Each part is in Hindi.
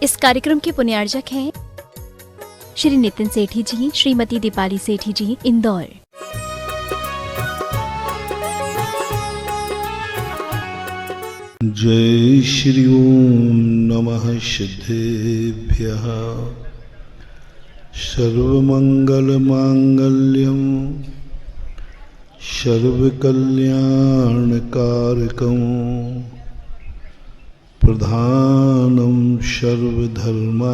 इस कार्यक्रम के पुण्यार्जक हैं श्री नितिन सेठी जी, श्रीमती दीपाली सेठी जी, इंदौर। जय श्री ओम नमः सिद्धेभ्यः। सर्वमंगलमांगल्यं सर्वकल्याणकारकं प्रधानं सर्वधर्माणां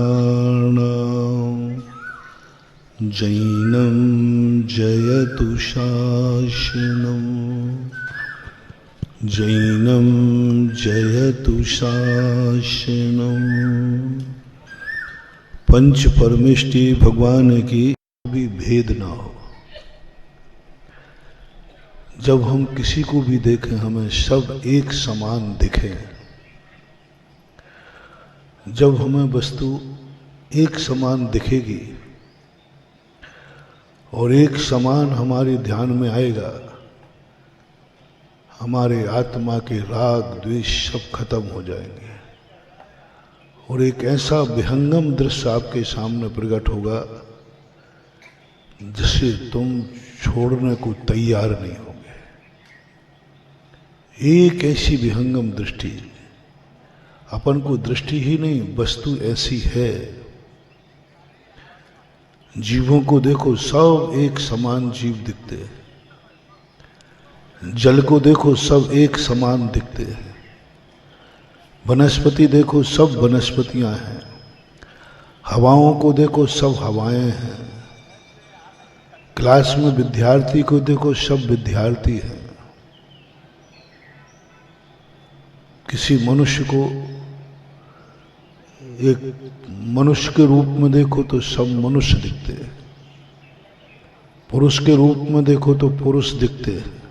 जैनं जयतु शासनम् जैनं जयतु शासनम्। पंच परमेष्टि भगवान की भी भेद ना हो। जब हम किसी को भी देखें हमें सब एक समान दिखे। जब हमें वस्तु एक समान दिखेगी और एक समान हमारे ध्यान में आएगा, हमारे आत्मा के राग द्वेष सब खत्म हो जाएंगे और एक ऐसा विहंगम दृश्य आपके सामने प्रकट होगा जिसे तुम छोड़ने को तैयार नहीं होगे। एक ऐसी विहंगम दृष्टि, अपन को दृष्टि ही नहीं वस्तु ऐसी है। जीवों को देखो सब एक समान जीव दिखते हैं, जल को देखो सब एक समान दिखते हैं, वनस्पति देखो सब वनस्पतियां हैं, हवाओं को देखो सब हवाएं हैं, क्लास में विद्यार्थी को देखो सब विद्यार्थी हैं। किसी मनुष्य को एक मनुष्य के रूप में देखो तो सब मनुष्य दिखते हैं, पुरुष के रूप में देखो तो पुरुष दिखते हैं,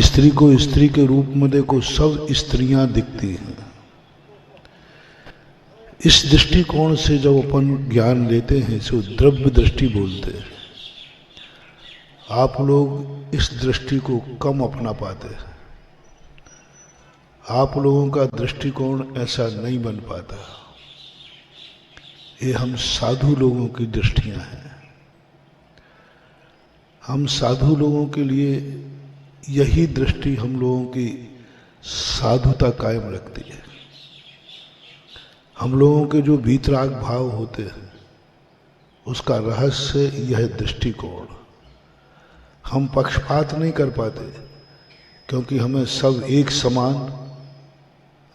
स्त्री को स्त्री के रूप में देखो सब स्त्रियां दिखती हैं। इस दृष्टिकोण से जब अपन ज्ञान लेते हैं इसे द्रव्य दृष्टि बोलते हैं। आप लोग इस दृष्टि को कम अपना पाते हैं। आप लोगों का दृष्टिकोण ऐसा नहीं बन पाता। ये हम साधु लोगों की दृष्टियां हैं। हम साधु लोगों के लिए यही दृष्टि हम लोगों की साधुता कायम रखती है। हम लोगों के जो वीतराग भाव होते हैं उसका रहस्य यह दृष्टिकोण। हम पक्षपात नहीं कर पाते क्योंकि हमें सब एक समान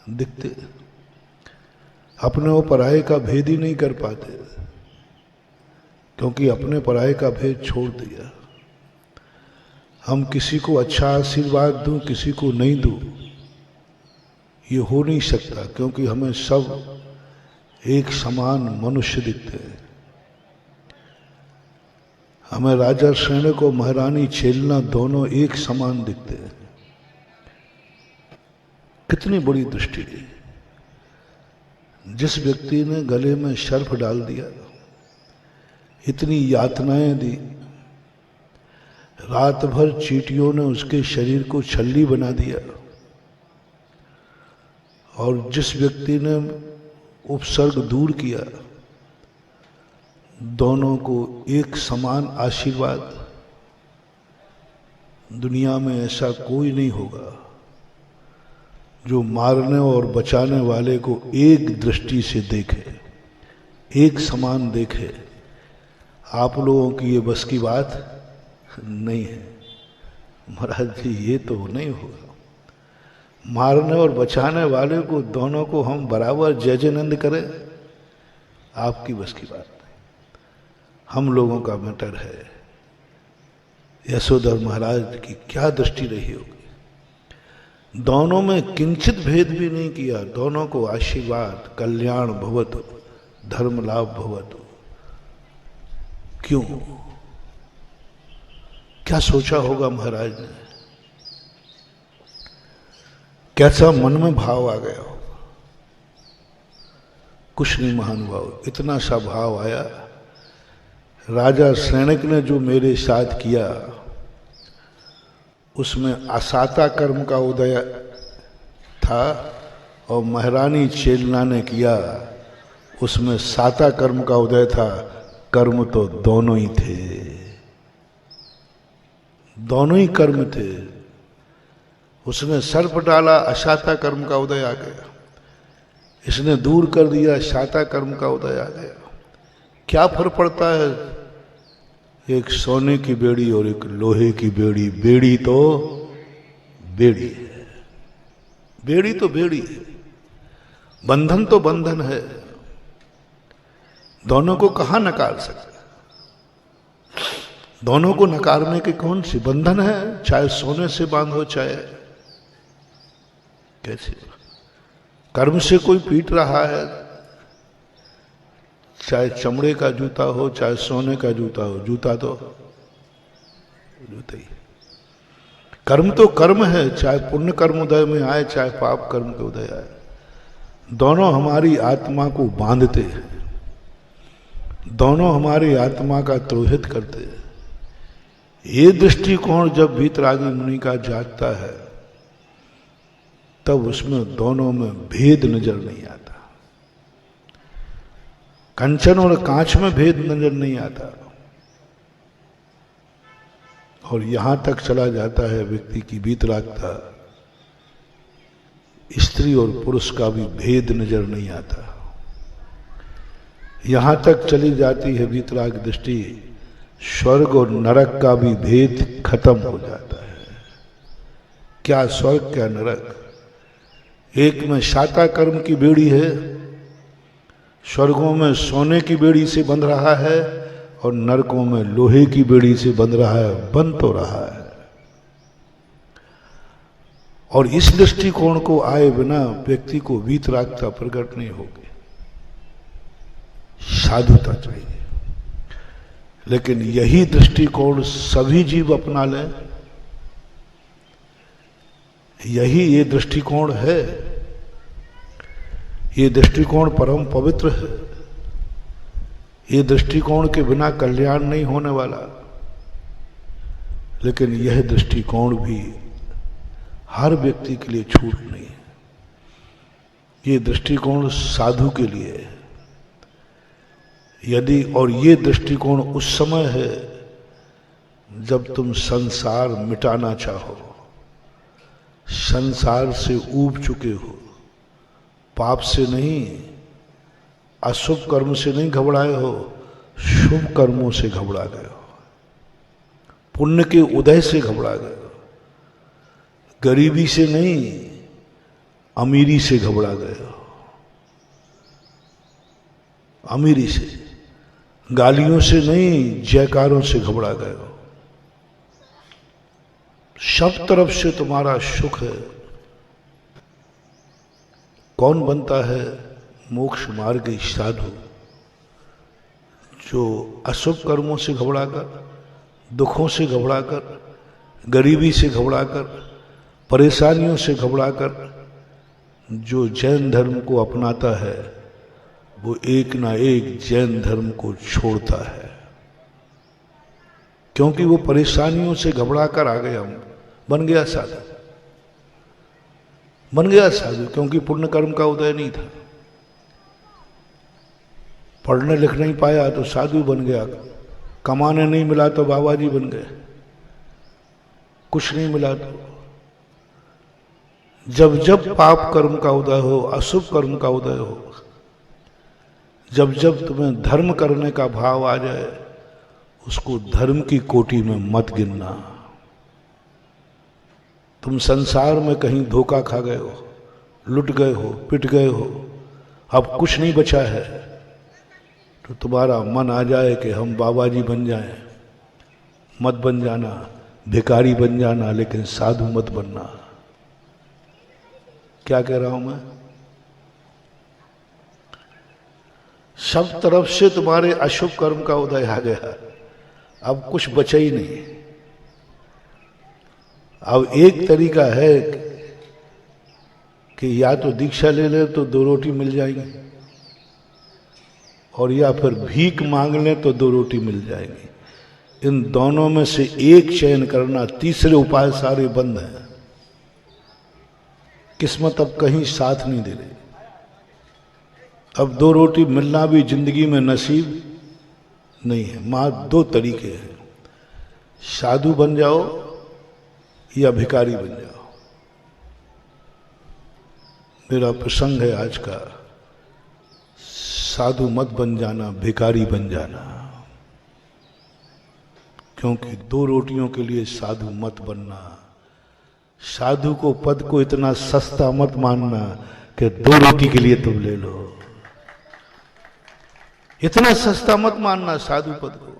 दिखते। अपने और पराये का भेद ही नहीं कर पाते क्योंकि अपने पराये का भेद छोड़ दिया। हम किसी को अच्छा आशीर्वाद दूं, किसी को नहीं दूं, ये हो नहीं सकता क्योंकि हमें सब एक समान मनुष्य दिखते हैं। हमें राजा सैनिक और महारानी छेलना दोनों एक समान दिखते हैं। कितनी बड़ी दृष्टि है। जिस व्यक्ति ने गले में सर्प डाल दिया, इतनी यातनाएं दी, रात भर चींटियों ने उसके शरीर को छल्ली बना दिया, और जिस व्यक्ति ने उपसर्ग दूर किया, दोनों को एक समान आशीर्वाद। दुनिया में ऐसा कोई नहीं होगा जो मारने और बचाने वाले को एक दृष्टि से देखे, एक समान देखे। आप लोगों की ये बस की बात नहीं है महाराज जी, ये तो नहीं होगा। मारने और बचाने वाले को दोनों को हम बराबर जय जयनंद करें, आपकी बस की बात नहीं। हम लोगों का मैटर है। यशोधर महाराज की क्या दृष्टि रही होगी। दोनों में किंचित भेद भी नहीं किया, दोनों को आशीर्वाद, कल्याण भवतु, धर्म लाभ भवतु। क्यों? क्या सोचा होगा महाराज ने, कैसा मन में भाव आ गया होगा। कुछ नहीं महानुभाव, इतना सा भाव आया, राजा सैनिक ने जो मेरे साथ किया उसमें असाता कर्म का उदय था और महारानी चेलना ने किया, उसमें साता कर्म का उदय था। कर्म तो दोनों ही थे, दोनों ही कर्म थे। उसने सर्प डाला, अशाता कर्म का उदय आ गया। इसने दूर कर दिया, शाता कर्म का उदय आ गया। क्या फर्क पड़ता है? एक सोने की बेड़ी और एक लोहे की बेड़ी। बेड़ी तो बेड़ी है, बेड़ी तो बेड़ी है, बंधन तो बंधन है। दोनों को कहां नकार सकते? दोनों को नकारने की कौन सी बंधन है? चाहे सोने से बांधो, चाहे कैसे। कर्म से कोई पीट रहा है, चाहे चमड़े का जूता हो, चाहे सोने का जूता हो, जूता तो जूता ही। कर्म तो कर्म है, चाहे पुण्य कर्म उदय में आए, चाहे पाप कर्म के उदय आए। दोनों हमारी आत्मा को बांधते हैं, दोनों हमारी आत्मा का द्रोहित करते हैं। ये दृष्टिकोण जब वीतरागी मुनि का जागता है, तब उसमें दोनों में भेद नजर नहीं आता। कंचन और कांच में भेद नजर नहीं आता। और यहां तक चला जाता है व्यक्ति की वीतरागता, स्त्री और पुरुष का भी भेद नजर नहीं आता। यहां तक चली जाती है वीतराग दृष्टि, स्वर्ग और नरक का भी भेद खत्म हो जाता है। क्या स्वर्ग, क्या नरक? एक में शाता कर्म की बेड़ी है, स्वर्गों में सोने की बेड़ी से बंध रहा है, और नरकों में लोहे की बेड़ी से बंध रहा है, बंध तो रहा है। और इस दृष्टिकोण को आए बिना व्यक्ति को वीतरागता प्रकट नहीं होगी, साधुता चाहिए। लेकिन यही दृष्टिकोण सभी जीव अपना लें, यही ये दृष्टिकोण है। ये दृष्टिकोण परम पवित्र है। ये दृष्टिकोण के बिना कल्याण नहीं होने वाला। लेकिन यह दृष्टिकोण भी हर व्यक्ति के लिए छूट नहीं है। ये दृष्टिकोण साधु के लिए है। यदि और ये दृष्टिकोण उस समय है जब तुम संसार मिटाना चाहो, संसार से ऊब चुके हो, पाप से नहीं, अशुभ कर्म से नहीं घबराए हो, शुभ कर्मों से घबरा गए हो, पुण्य के उदय से घबरा गए हो, गरीबी से नहीं, अमीरी से घबरा गए हो, अमीरी से, गालियों से नहीं, जयकारों से घबरा गए हो। सब तरफ से तुम्हारा सुख है। कौन बनता है मोक्ष मार्ग साधु? जो अशुभ कर्मों से घबराकर, दुखों से घबराकर, गरीबी से घबराकर, परेशानियों से घबराकर जो जैन धर्म को अपनाता है, वो एक ना एक जैन धर्म को छोड़ता है। क्योंकि वो परेशानियों से घबराकर आ गया, बन गया साधु, बन गया साधु। क्योंकि पुण्य कर्म का उदय नहीं था, पढ़ने लिख नहीं पाया तो साधु बन गया, कमाने नहीं मिला तो बाबा जी बन गए, कुछ नहीं मिला तो। जब जब पाप कर्म का उदय हो, अशुभ कर्म का उदय हो, जब जब तुम्हें धर्म करने का भाव आ जाए, उसको धर्म की कोटि में मत गिनना। तुम संसार में कहीं धोखा खा गए हो, लुट गए हो, पिट गए हो, अब कुछ नहीं बचा है, तो तुम्हारा मन आ जाए कि हम बाबा जी बन जाएं। मत बन जाना, भिखारी बन जाना, लेकिन साधु मत बनना। क्या कह रहा हूं मैं? सब तरफ से तुम्हारे अशुभ कर्म का उदय आ गया, अब कुछ बचा ही नहीं। अब एक तरीका है कि या तो दीक्षा ले ले तो 2 रोटी मिल जाएगी, और या फिर भीख मांग ले तो 2 रोटी मिल जाएगी। इन दोनों में से एक चयन करना, तीसरे उपाय सारे बंद हैं। किस्मत अब कहीं साथ नहीं दे रही। अब 2 रोटी मिलना भी जिंदगी में नसीब नहीं है। मां 2 तरीके हैं, साधु बन जाओ या भिखारी बन जाओ। मेरा प्रसंग है आज का, साधु मत बन जाना, भिखारी बन जाना। क्योंकि 2 रोटियों के लिए साधु मत बनना। साधु को पद को इतना सस्ता मत मानना कि 2 रोटी के लिए तुम ले लो। इतना सस्ता मत मानना साधु पद को।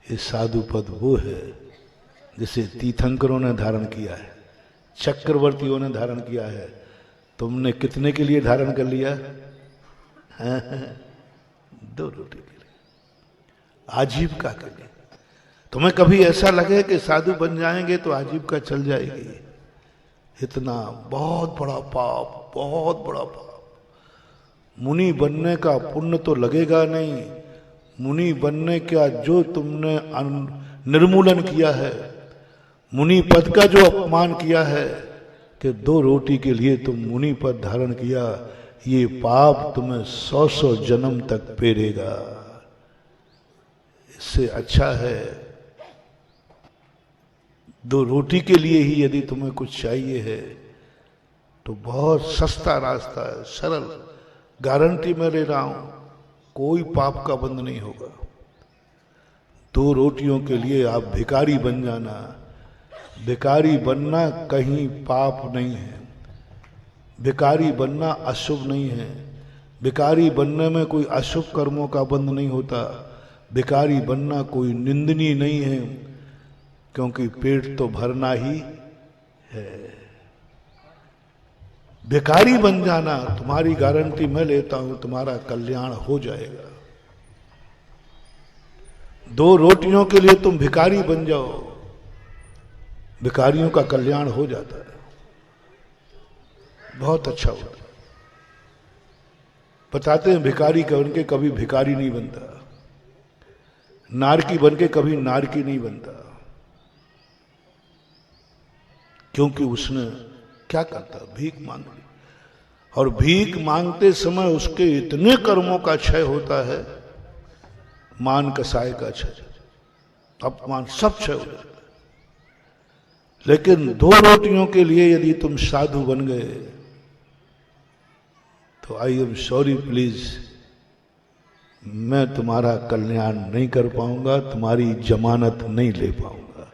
ये साधु पद वो है जिसे तीर्थंकरों ने धारण किया है, चक्रवर्तियों ने धारण किया है। तुमने कितने के लिए धारण कर लिया? 2 रोटी के लिए, आजीविका के लिए। तुम्हें कभी ऐसा लगे कि साधु बन जाएंगे तो आजीविका चल जाएगी? इतना बहुत बड़ा पाप, बहुत बड़ा पाप। मुनि बनने का पुण्य तो लगेगा नहीं। मुनि बनने का जो तुमने निर्मूलन किया है, मुनि पद का जो अपमान किया है कि 2 रोटी के लिए तुम मुनि पद धारण किया, ये पाप तुम्हें 100 जन्म तक पेरेगा। इससे अच्छा है 2 रोटी के लिए ही यदि तुम्हें कुछ चाहिए है तो बहुत सस्ता रास्ता है, सरल। गारंटी मैं ले रहा हूं, कोई पाप का बंध नहीं होगा। 2 रोटियों के लिए आप भिखारी बन जाना। भिखारी बनना कहीं पाप नहीं है, भिखारी बनना अशुभ नहीं है। भिखारी बनने में कोई अशुभ कर्मों का बंध नहीं होता। भिखारी बनना कोई निंदनीय नहीं है, क्योंकि पेट तो भरना ही है। भिखारी बन जाना, तुम्हारी गारंटी मैं लेता हूं, तुम्हारा कल्याण हो जाएगा। 2 रोटियों के लिए तुम भिखारी बन जाओ, भिखारियों का कल्याण हो जाता है, बहुत अच्छा होता है। बताते हैं भिखारी बन के कभी भिखारी नहीं बनता, नारकी बन के कभी नारकी नहीं बनता। क्योंकि उसने क्या करता, भीख मांग ली। और भीख मांगते समय उसके इतने कर्मों का क्षय होता है, मान कसाय का क्षय, अपमान सब क्षय हो जाता है। लेकिन 2 रोटियों के लिए यदि तुम साधु बन गए तो आई एम सॉरी प्लीज, मैं तुम्हारा कल्याण नहीं कर पाऊंगा, तुम्हारी जमानत नहीं ले पाऊंगा।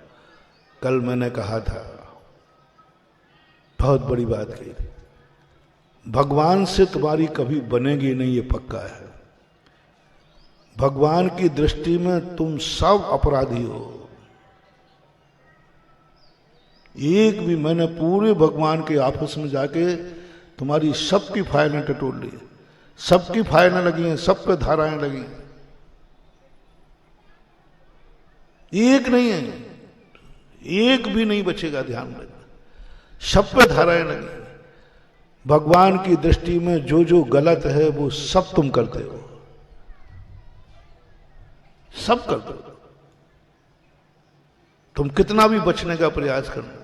कल मैंने कहा था, बहुत बड़ी बात कही थी, भगवान से तुम्हारी कभी बनेगी नहीं, ये पक्का है। भगवान की दृष्टि में तुम सब अपराधी हो। एक भी, मैंने पूरे भगवान के ऑफिस में जाके तुम्हारी सबकी फाइलें टटोल ली, सबकी फाइलें लगी हैं, सब पे धाराएं लगी हैं, एक नहीं है, एक भी नहीं बचेगा, ध्यान रखना, सब पे धाराएं लगी। भगवान की दृष्टि में जो जो गलत है वो सब तुम करते हो, सब करते हो। तुम कितना भी बचने का प्रयास करना,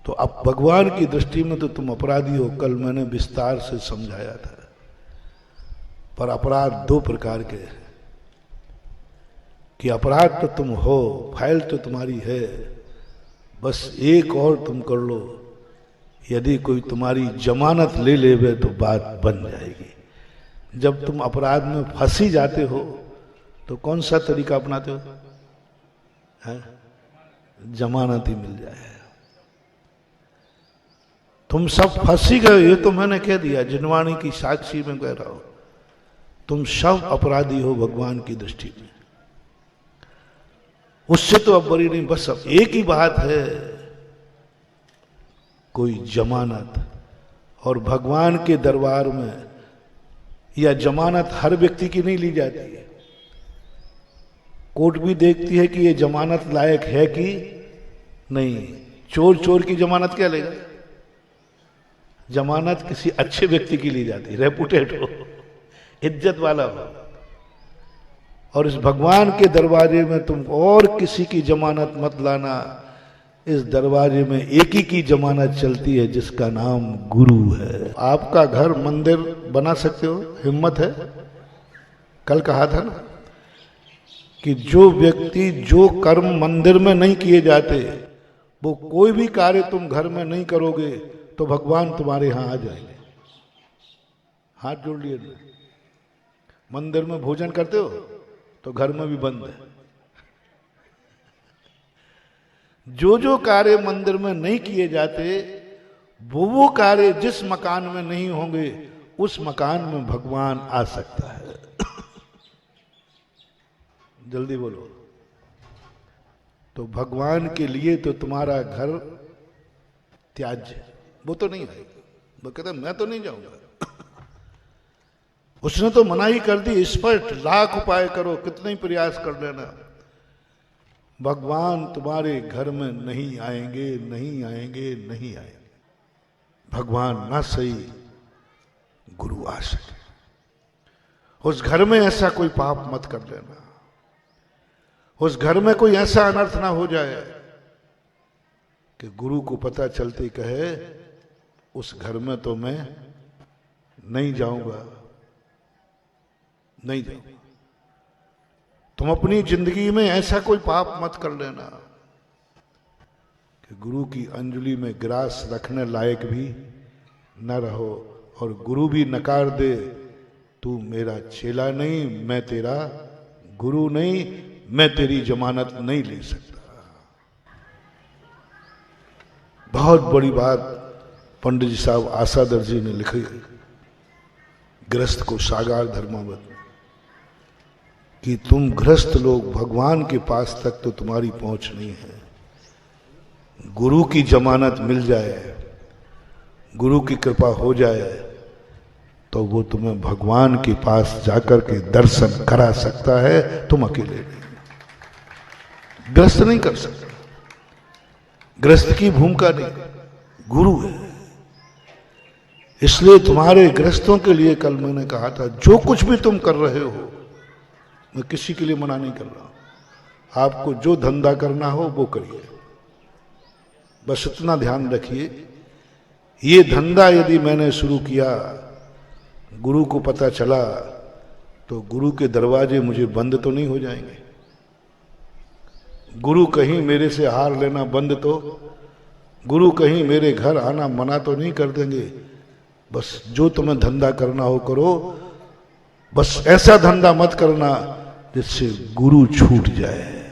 तो अब भगवान की दृष्टि में तो तुम अपराधी हो। कल मैंने विस्तार से समझाया था। पर अपराध 2 प्रकार के हैं कि अपराध तो तुम हो, फाइल तो तुम्हारी है, बस एक और तुम कर लो, यदि कोई तुम्हारी जमानत ले लेवे तो बात बन जाएगी। जब तुम अपराध में फंसी जाते हो तो कौन सा तरीका अपनाते हो? है? जमानत ही मिल जाए। तुम सब फंसी गए, ये तो मैंने कह दिया, जिनवाणी की साक्षी में कह रहा हूं, तुम सब अपराधी हो भगवान की दृष्टि में। उससे तो अब बरी नहीं, बस अब एक ही बात है, कोई जमानत। और भगवान के दरबार में यह जमानत हर व्यक्ति की नहीं ली जाती है। कोर्ट भी देखती है कि ये जमानत लायक है कि नहीं। चोर की जमानत क्या लेगा? जमानत किसी अच्छे व्यक्ति की ली जाती है, रेपुटेड हो, इज्जत वाला हो। और इस भगवान के दरबारे में तुम और किसी की जमानत मत लाना, इस दरवाजे में एक ही की जमानत चलती है जिसका नाम गुरु है। आपका घर मंदिर बना सकते हो, हिम्मत है? कल कहा था ना कि जो व्यक्ति जो कर्म मंदिर में नहीं किए जाते, वो कोई भी कार्य तुम घर में नहीं करोगे तो भगवान तुम्हारे यहां आ जाएंगे। हाथ जोड़ लिए। मंदिर में भोजन करते हो तो घर में भी बंद है। जो जो कार्य मंदिर में नहीं किए जाते, वो कार्य जिस मकान में नहीं होंगे उस मकान में भगवान आ सकता है। जल्दी बोलो। तो भगवान के लिए तो तुम्हारा घर त्याज्य, वो तो नहीं आएगा। वो कहता मैं तो नहीं जाऊंगा। उसने तो मनाही कर दी स्पष्ट, लाख उपाय करो, कितने ही प्रयास कर लेना, भगवान तुम्हारे घर में नहीं आएंगे, नहीं आएंगे, नहीं आएंगे। भगवान ना सही गुरु आ सके। उस घर में ऐसा कोई पाप मत कर लेना, उस घर में कोई ऐसा अनर्थ ना हो जाए कि गुरु को पता चलते कहे उस घर में तो मैं नहीं जाऊंगा, नहीं जाऊंगा। तुम अपनी जिंदगी में ऐसा कोई पाप मत कर लेना कि गुरु की अंजलि में ग्रास रखने लायक भी न रहो और गुरु भी नकार दे, तू मेरा चेला नहीं, मैं तेरा गुरु नहीं, मैं तेरी जमानत नहीं ले सकता। बहुत बड़ी बात पंडित जी साहब आसादर जी ने लिखी गृहस्थ को सागार धर्मावत में कि तुम गृहस्थ लोग भगवान के पास तक तो तुम्हारी पहुंच नहीं है। गुरु की जमानत मिल जाए, गुरु की कृपा हो जाए तो वो तुम्हें भगवान के पास जाकर के दर्शन करा सकता है, तुम अकेले नहीं। गृहस्थ नहीं कर सकता, गृहस्थ की भूमिका नहीं, गुरु है। इसलिए तुम्हारे गृहस्थों के लिए कल मैंने कहा था, जो कुछ भी तुम कर रहे हो, मैं किसी के लिए मना नहीं कर रहा हूं, आपको जो धंधा करना हो वो करिए, बस इतना ध्यान रखिए, ये धंधा यदि मैंने शुरू किया, गुरु को पता चला, तो गुरु के दरवाजे मुझे बंद तो नहीं हो जाएंगे। गुरु कहीं मेरे से हार लेना बंद तो, गुरु कहीं मेरे घर आना मना तो नहीं कर देंगे। बस जो तुम्हें धंधा करना हो करो, बस ऐसा धंधा मत करना जिससे गुरु छूट जाए,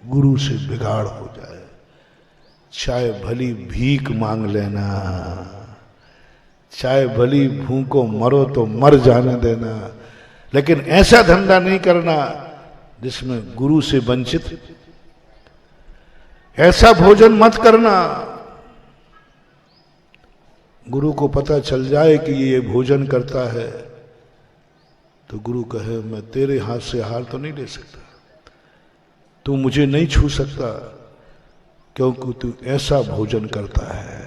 गुरु से बिगाड़ हो जाए। चाहे भली भीख मांग लेना, चाहे भली भूखों मरो तो मर जाने देना, लेकिन ऐसा धंधा नहीं करना जिसमें गुरु से वंचित। ऐसा भोजन मत करना, गुरु को पता चल जाए कि ये भोजन करता है तो गुरु कहे मैं तेरे हाथ से आहार तो नहीं ले सकता, तू मुझे नहीं छू सकता क्योंकि तू ऐसा भोजन करता है।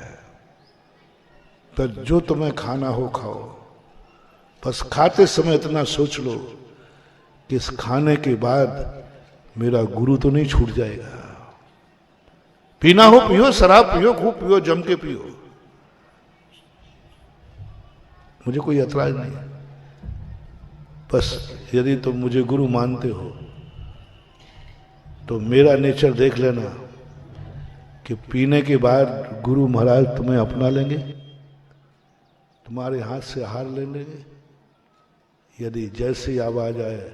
तो जो तुम्हें खाना हो खाओ, बस खाते समय इतना सोच लो कि इस खाने के बाद मेरा गुरु तो नहीं छूट जाएगा। पीना हो पियो, शराब पियो, खूब पियो, जम के पियो, मुझे कोई ऐतराज नहीं है। बस यदि तुम मुझे गुरु मानते हो तो मेरा नेचर देख लेना कि पीने के बाद गुरु महाराज तुम्हें अपना लेंगे, तुम्हारे हाथ से आहार ले लेंगे। यदि जैसी आवाज आए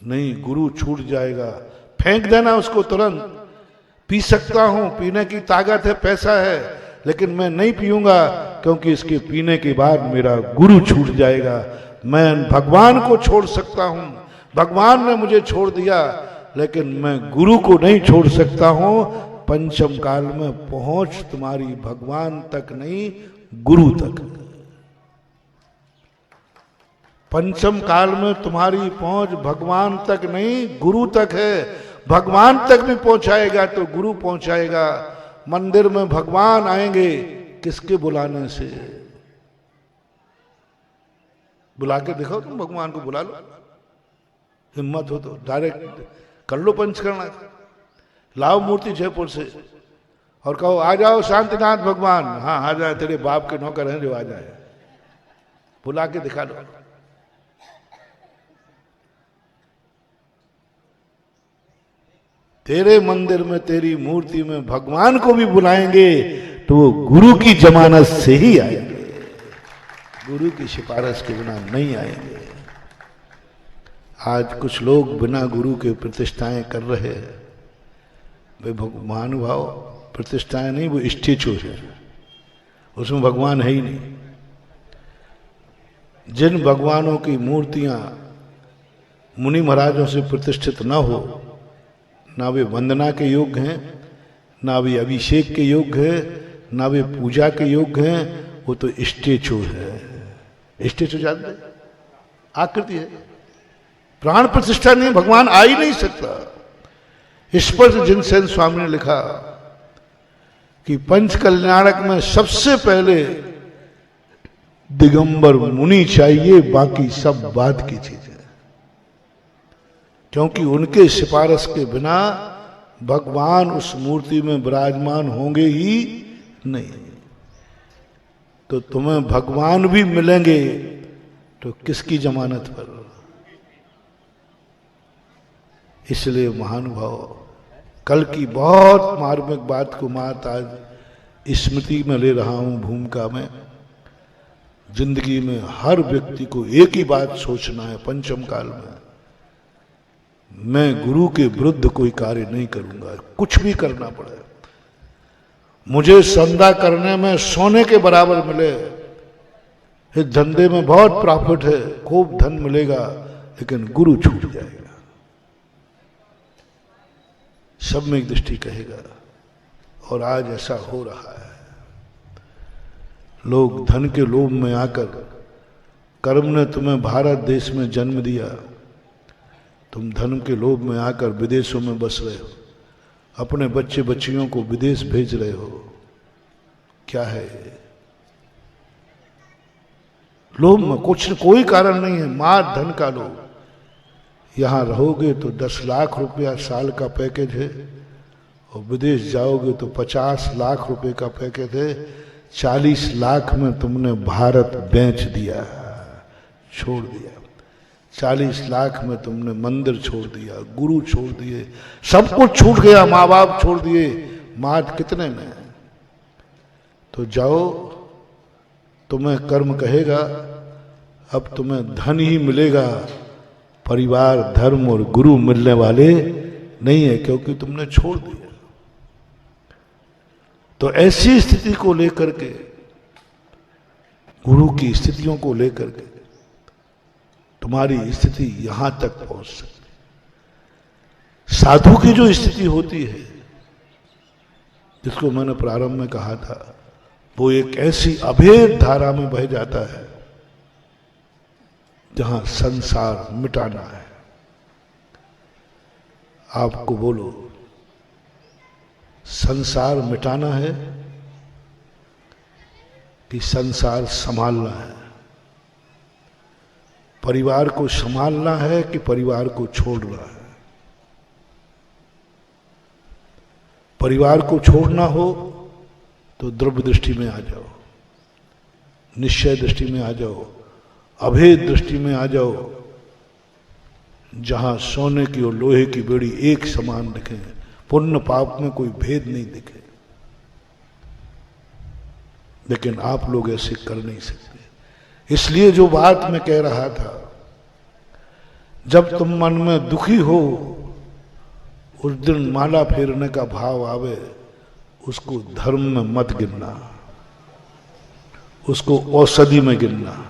नहीं गुरु छूट जाएगा, फेंक देना उसको तुरंत। पी सकता हूं, पीने की ताकत है, पैसा है, लेकिन मैं नहीं पीऊंगा क्योंकि इसके पीने के बाद मेरा गुरु छूट जाएगा। मैं भगवान को छोड़ सकता हूं, भगवान ने मुझे छोड़ दिया, लेकिन मैं गुरु को नहीं छोड़ सकता हूं। पंचम काल में पहुंच तुम्हारी भगवान तक नहीं, गुरु तक। पंचम काल में तुम्हारी पहुंच भगवान तक नहीं, गुरु तक है। भगवान तक भी पहुंचाएगा तो गुरु पहुंचाएगा। मंदिर में भगवान आएंगे किसके बुलाने से? बुला के दिखाओ, तुम भगवान को बुला लो, हिम्मत हो तो डायरेक्ट कर लो पंचकर्मा, लाओ मूर्ति जयपुर से और कहो आ जाओ शांतिनाथ भगवान, हाँ आ जाए, तेरे बाप के नौकर हैं जो आ जाए, बुला के दिखा दो। तेरे मंदिर में, तेरी मूर्ति में भगवान को भी बुलाएंगे तो वो गुरु की जमानत से ही आएंगे, गुरु की सिफारिश के बिना नहीं आएंगे। आज कुछ लोग बिना गुरु के प्रतिष्ठाएं कर रहे हैं। वे भगवान भाव प्रतिष्ठाएं नहीं, वो स्टेचू है, उसमें भगवान है ही नहीं। जिन भगवानों की मूर्तियां मुनि महाराजों से प्रतिष्ठित न हो, ना वे वंदना के योग्य हैं, ना वे अभिषेक के योग्य है, ना वे पूजा के योग्य हैं, वो तो स्टेचू है। स्टेचू जानते हैं? आकृति है, प्राण प्रतिष्ठा नहीं, भगवान आ ही नहीं सकता। स्पर्श जिनसेन स्वामी ने लिखा कि पंच कल्याणक में सबसे पहले दिगंबर मुनि चाहिए, बाकी सब बाद की चीज है, क्योंकि उनके सिफारिश के बिना भगवान उस मूर्ति में विराजमान होंगे ही नहीं। तो तुम्हें भगवान भी मिलेंगे तो किसकी जमानत पर? इसलिए महानुभाव, कल की बहुत मार्मिक बात को मात आज स्मृति में ले रहा हूं भूमिका में। जिंदगी में हर व्यक्ति को एक ही बात सोचना है पंचम काल में, मैं गुरु के विरुद्ध कोई कार्य नहीं करूंगा, कुछ भी करना पड़े। मुझे संधा करने में सोने के बराबर मिले, इस धंधे में बहुत प्रॉफिट है, खूब धन मिलेगा, लेकिन गुरु छूट जाएगा। सब में एक दृष्टि कहेगा, और आज ऐसा हो रहा है। लोग धन के लोभ में आकर, कर्म ने तुम्हें भारत देश में जन्म दिया, तुम धन के लोभ में आकर विदेशों में बस रहे हो, अपने बच्चे बच्चियों को विदेश भेज रहे हो। क्या है लोभ में? कुछ कोई कारण नहीं है, मार धन का लोभ। यहां रहोगे तो 10 लाख रुपया साल का पैकेज है, और विदेश जाओगे तो 50 लाख रुपए का पैकेज है। 40 लाख में तुमने भारत बेच दिया, छोड़ दिया। 40 लाख में तुमने मंदिर छोड़ दिया, गुरु छोड़ दिए, सब कुछ छूट गया, माँ बाप छोड़ दिए, मात कितने में? तो जाओ, तुम्हें कर्म कहेगा, अब तुम्हें धन ही मिलेगा, परिवार, धर्म और गुरु मिलने वाले नहीं है, क्योंकि तुमने छोड़ दिया। तो ऐसी स्थिति को लेकर के, गुरु की स्थितियों को लेकर के तुम्हारी स्थिति यहां तक पहुंच सकती। साधु की जो स्थिति होती है, जिसको मैंने प्रारंभ में कहा था, वो एक ऐसी अभेद धारा में बह जाता है जहां संसार मिटाना है। आपको बोलो, संसार मिटाना है कि संसार संभालना है? परिवार को संभालना है कि परिवार को छोड़ना है? परिवार को छोड़ना हो तो द्रव्य दृष्टि में आ जाओ, निश्चय दृष्टि में आ जाओ, अभेद दृष्टि में आ जाओ, जहां सोने की और लोहे की बेड़ी एक समान दिखे, पुण्य पाप में कोई भेद नहीं दिखे। लेकिन आप लोग ऐसे कर नहीं सकते। इसलिए जो बात मैं कह रहा था, जब तुम मन में दुखी हो, उस दिन माला फेरने का भाव आवे, उसको धर्म में मत गिनना, उसको औषधि में गिनना,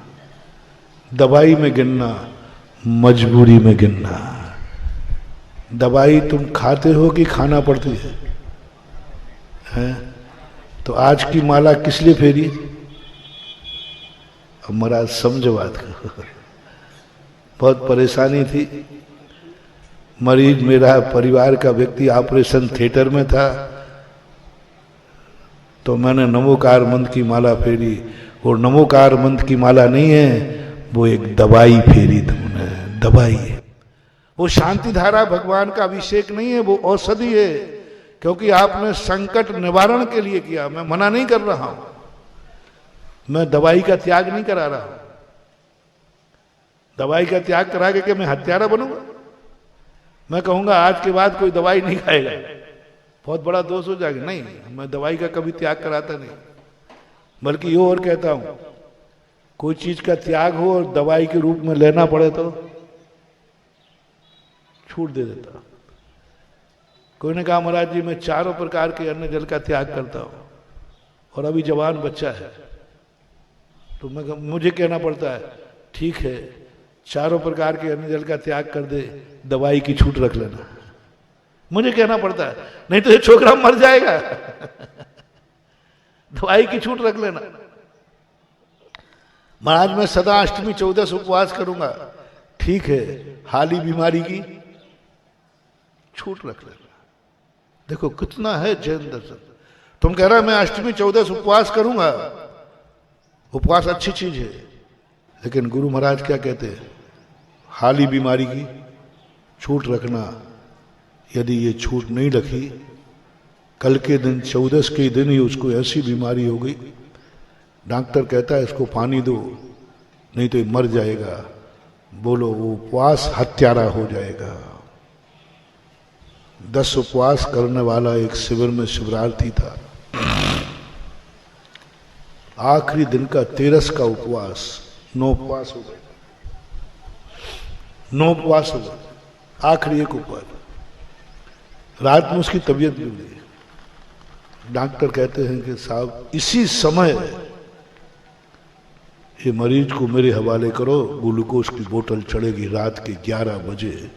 दवाई में गिनना, मजबूरी में गिनना। दवाई तुम खाते हो कि खाना पड़ती है, हैं? तो आज की माला किस लिए फेरी? अब महाराज समझो बात को। बहुत परेशानी थी, मरीज मेरा परिवार का व्यक्ति ऑपरेशन थिएटर में था, तो मैंने नमोकार मंत्र की माला फेरी। और नमोकार मंत्र की माला नहीं है, वो एक दवाई फेरी तुमने, दवाई है। वो शांति धारा भगवान का अभिषेक नहीं है, वो औषधि है। क्योंकि आपने संकट निवारण के लिए किया। मैं मना नहीं कर रहा हूं, मैं दवाई का त्याग नहीं करा रहा हूं। दवाई का त्याग करा के मैं हत्यारा बनूंगा? मैं कहूंगा आज के बाद कोई दवाई नहीं खाएगा, बहुत बड़ा दोष हो जाएगा। नहीं, मैं दवाई का कभी त्याग कराता नहीं, बल्कि ये और कहता हूं, कोई चीज का त्याग हो और दवाई के रूप में लेना पड़े तो छूट दे देता। कोई ने कहा महाराज जी मैं चारों प्रकार के अन्न जल का त्याग करता हूं और अभी जवान बच्चा है, तो मुझे कहना पड़ता है ठीक है चारों प्रकार के अन्न जल का त्याग कर दे, दवाई की छूट रख लेना। मुझे कहना पड़ता है, नहीं तो ये छोकरा मर जाएगा दवाई की छूट रख लेना। महाराज मैं सदा अष्टमी 14 उपवास करूंगा, ठीक है हाली बीमारी की छूट रख लेना। देखो कितना है जैन दर्शन। तुम कह रहे हो मैं अष्टमी 14 उपवास करूंगा, उपवास अच्छी चीज है, लेकिन गुरु महाराज क्या कहते हैं, हाली बीमारी की छूट रखना। यदि ये छूट नहीं रखी, कल के दिन 14 के दिन ही उसको ऐसी बीमारी हो गई, डॉक्टर कहता है इसको पानी दो नहीं तो ये मर जाएगा। बोलो वो उपवास हत्यारा हो जाएगा। 10 उपवास करने वाला एक शिविर में शिविरार्थी था, आखिरी दिन का 13 का उपवास, 9 उपवास हो गए, 9 उपवास हो गए, आखिरी एक उपवास। रात में उसकी तबीयत बिगड़ी। डॉक्टर कहते हैं कि साहब इसी समय ये मरीज को मेरे हवाले करो, ग्लूकोज की बोतल चढ़ेगी रात के 11 बजे।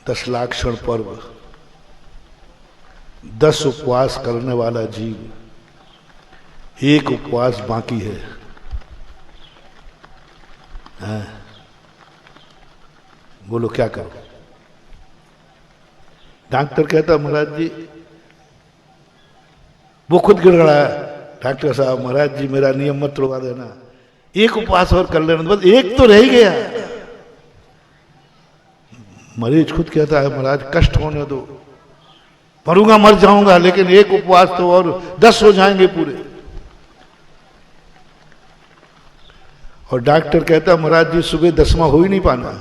10 लाख क्षण पर्व, 10 उपवास करने वाला जीव, एक उपवास बाकी है। बोलो क्या करो? डॉक्टर कहता महाराज जी वो खुद गिड़गड़ाया, डॉक्टर साहब महाराज जी मेरा नियम मत तोड़वा देना, एक उपवास और कर लेना, बस एक तो रह गया। मरीज खुद कहता है महाराज कष्ट होने दो, मरूंगा मर जाऊंगा, लेकिन एक उपवास तो और 10 हो जाएंगे पूरे। और डॉक्टर कहता महाराज जी सुबह 10वां हो ही नहीं पाना,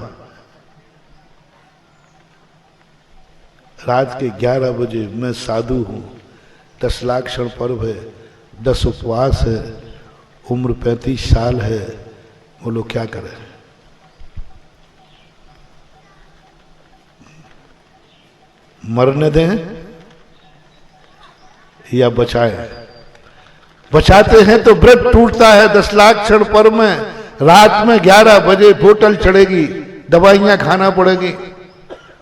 रात के 11 बजे मैं साधु हूं, 10 लाख क्षण पर्व है, 10 उपवास है, उम्र 35 साल है, बोलो क्या करें? मरने दें या बचाएं? बचाते हैं तो व्रत टूटता है 10 लाख क्षण पर्व में, रात में 11 बजे बोतल चढ़ेगी, दवाइयां खाना पड़ेगी,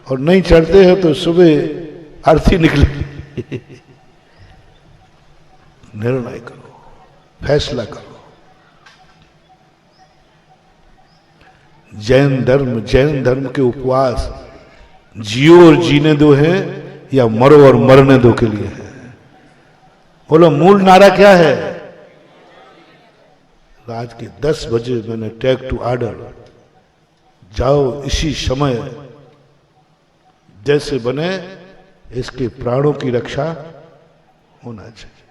और नहीं चढ़ते हैं तो सुबह अर्थी निकलेगी। निर्णय करो, फैसला करो। जैन धर्म के उपवास जियो और जीने दो है या मरो और मरने दो के लिए है। बोलो मूल नारा क्या है? रात के 10 बजे मैंने टेक टू ऑर्डर, जाओ इसी समय जैसे बने इसके प्राणों की रक्षा होना चाहिए।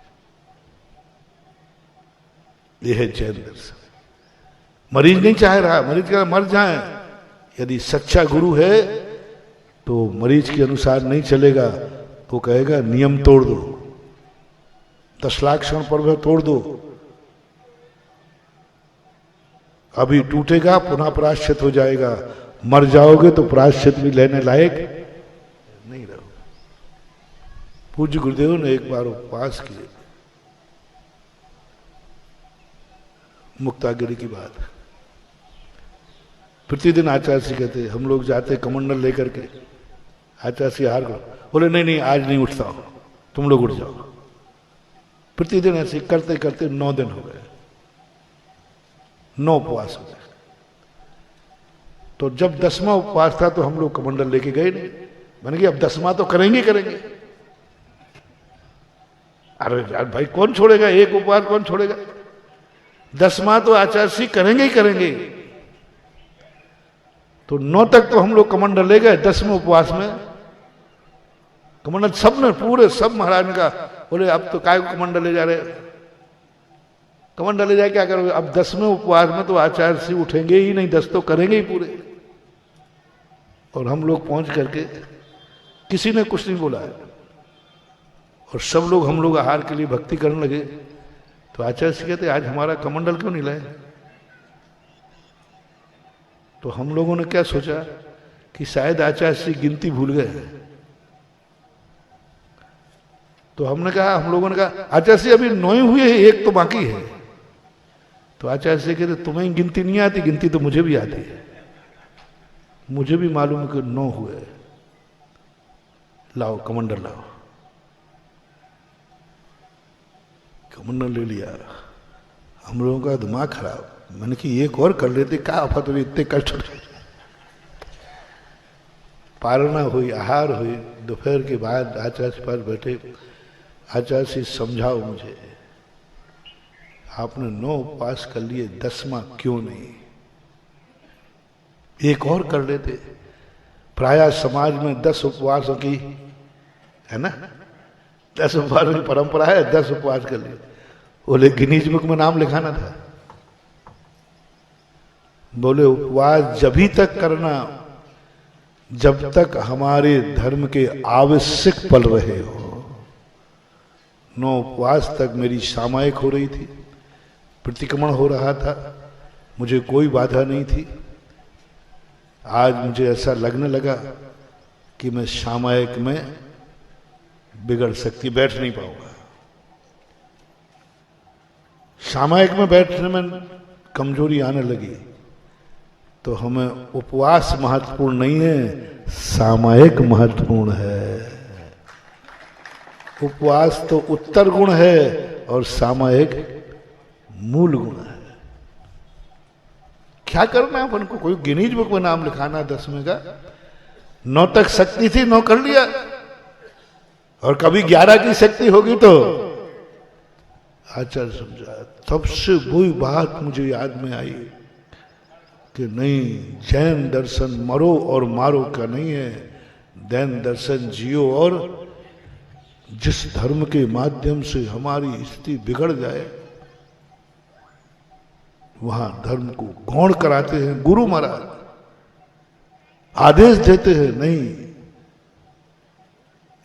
यह है जैन दर्शन। मरीज नहीं चाह रहा, मरीज कह रहा मर जाए। यदि सच्चा गुरु है तो मरीज के अनुसार नहीं चलेगा, तो कहेगा नियम तोड़ दो, 10 लाख क्षण पर्व तोड़ दो, अभी टूटेगा पुनः प्रायश्चित हो जाएगा, मर जाओगे तो प्रायश्चित भी लेने लायक नहीं रहो। पूज्य गुरुदेव ने एक बार उपवास किए, मुक्तागिरी की बात। प्रतिदिन आचार्य जी कहते हम लोग जाते कमंडल लेकर के, आचार्य जी हार करो, बोले नहीं नहीं आज नहीं उठता हूं, तुम लोग उठ जाओ। प्रतिदिन ऐसे करते करते 9 दिन हो गए, 9 उपवास हो गए। तो जब 10वां उपवास था तो हम लोग कमंडल लेके गए नहीं, मैंने कहा अब 10वां तो करेंगे। अरे यार भाई कौन छोड़ेगा, एक उपवास कौन छोड़ेगा? 10वां तो आचार्य जी करेंगे ही करेंगे। तो 9 तक तो हम लोग कमंडल ले गए, 10वें उपवास में कमंडल सब ने, पूरे सब महाराज ने कहा, बोले अब तो काय को कमंडल ले जा रहे, कमंडल ले जाए क्या करोगे? अब 10वें उपवास में तो आचार्य श्री उठेंगे ही नहीं, 10 तो करेंगे ही पूरे। और हम लोग पहुंच करके किसी ने कुछ नहीं बोला है, और सब लोग, हम लोग आहार के लिए भक्ति करने लगे। तो आचार्य श्री कहते आज हमारा कमंडल क्यों नहीं लाए? तो हम लोगों ने क्या सोचा कि शायद आचार्य श्री गिनती भूल गए। तो हमने कहा, हम लोगों ने कहा आचार्य श्री अभी 9 हुए हैं, 1 तो बाकी है। तो आचार्य श्री कहते तुम्हें गिनती नहीं आती, गिनती तो मुझे भी आती है, मुझे भी मालूम है कि 9 हुए, लाओ कमंडल लाओ। कमंडल ले लिया। हम लोगों का दिमाग खराब, मैंने कि एक और कर लेते, क्या आफत हुई, इतने कष्ट। पारणा हुई, आहार हुई, दोपहर के बाद आचार्य के पास बैठे। आचार्य से समझाओ मुझे, आपने 9 उपवास कर लिए, 10वां क्यों नहीं? एक और कर लेते। प्रायः समाज में 10 उपवासों की है ना, 10 उपवासों की परंपरा है, 10 उपवास कर लिए। बोले गिनीज बुक में नाम लिखाना था। बोले उपवास जभी तक करना जब तक हमारे धर्म के आवश्यक पल रहे हो। 9 उपवास तक मेरी सामायिक हो रही थी, प्रतिक्रमण हो रहा था, मुझे कोई बाधा नहीं थी। आज मुझे ऐसा लगने लगा कि मैं सामायिक में बिगड़ सकती, बैठ नहीं पाऊंगा। सामायिक में बैठने में कमजोरी आने लगी। तो हमें उपवास महत्वपूर्ण नहीं है, सामायिक महत्वपूर्ण है। उपवास तो उत्तर गुण है और सामायिक मूल गुण है। क्या करना है अपन को? कोई गिनीज बुक में नाम लिखाना 10वें का। 9 तक शक्ति थी, 9 कर लिया, और कभी 11 की शक्ति होगी तो आचार्य समझा। तब से वही बात मुझे याद में आई कि नहीं, जैन दर्शन मरो और मारो का नहीं है, जैन दर्शन जियो। और जिस धर्म के माध्यम से हमारी स्थिति बिगड़ जाए, वहां धर्म को गौण कराते हैं गुरु महाराज, आदेश देते हैं नहीं।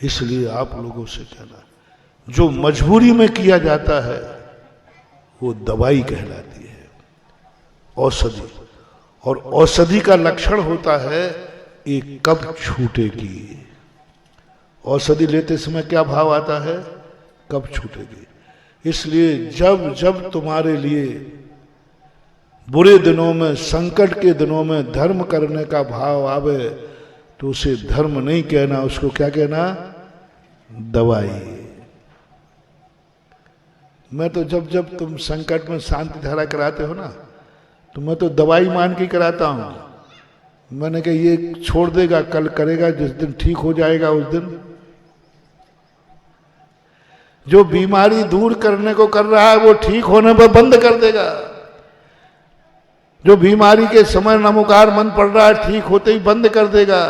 इसलिए आप लोगों से कहना, जो मजबूरी में किया जाता है वो दवाई कहलाती है, औषधि। और औषधि का लक्षण होता है एक कब छूटेगी। औषधि लेते समय क्या भाव आता है? कब छूटेगी। इसलिए जब जब तुम्हारे लिए बुरे दिनों में, संकट के दिनों में धर्म करने का भाव आवे, तो उसे धर्म नहीं कहना, उसको क्या कहना? दवाई। मैं तो जब जब तुम संकट में शांति धारा कराते हो ना, तो मैं तो दवाई मान के कराता हूं। मैंने कहा ये छोड़ देगा, कल करेगा, जिस दिन ठीक हो जाएगा उस दिन। जो बीमारी दूर करने को कर रहा है वो ठीक होने पर बंद कर देगा। जो बीमारी के समय नमोकार मन पड़ रहा है, ठीक होते ही बंद कर देगा।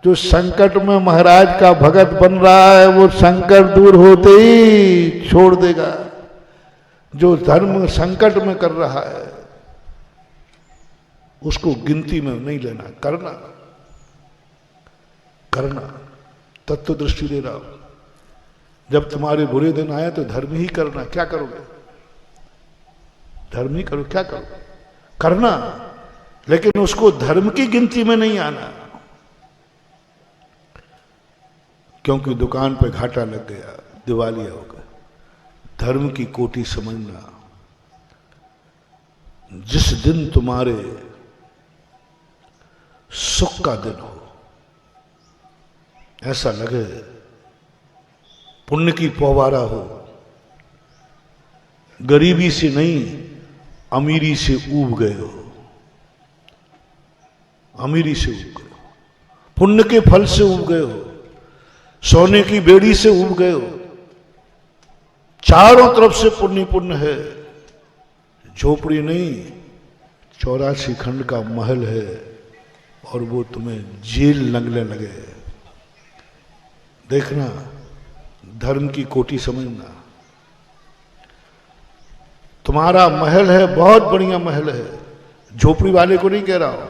जो संकट में महाराज का भगत बन रहा है वो संकट दूर होते ही छोड़ देगा। जो धर्म संकट में कर रहा है उसको गिनती में नहीं लेना, करना करना तत्व दृष्टि दे रहा हूं। जब तुम्हारे बुरे दिन आए तो धर्म ही करना। क्या करोगे? धर्म ही करो। क्या करो? करना, लेकिन उसको धर्म की गिनती में नहीं आना, क्योंकि दुकान पे घाटा लग गया, दिवालिया हो गया। धर्म की कोटि समझना। जिस दिन तुम्हारे सुख का दिन हो, ऐसा लगे पुण्य की पौवारा हो, गरीबी से नहीं अमीरी से ऊब गए हो, अमीरी से ऊब गए हो, पुण्य के फल से ऊब गए हो, सोने की बेड़ी से ऊब गए हो। चारों तरफ से पुण्य पुण्य है। झोपड़ी नहीं, 84 खंड का महल है और वो तुम्हें जेल लगने लगे। देखना, धर्म की कोटि समझना। तुम्हारा महल है, बहुत बढ़िया महल है, झोपड़ी वाले को नहीं कह रहा हूं,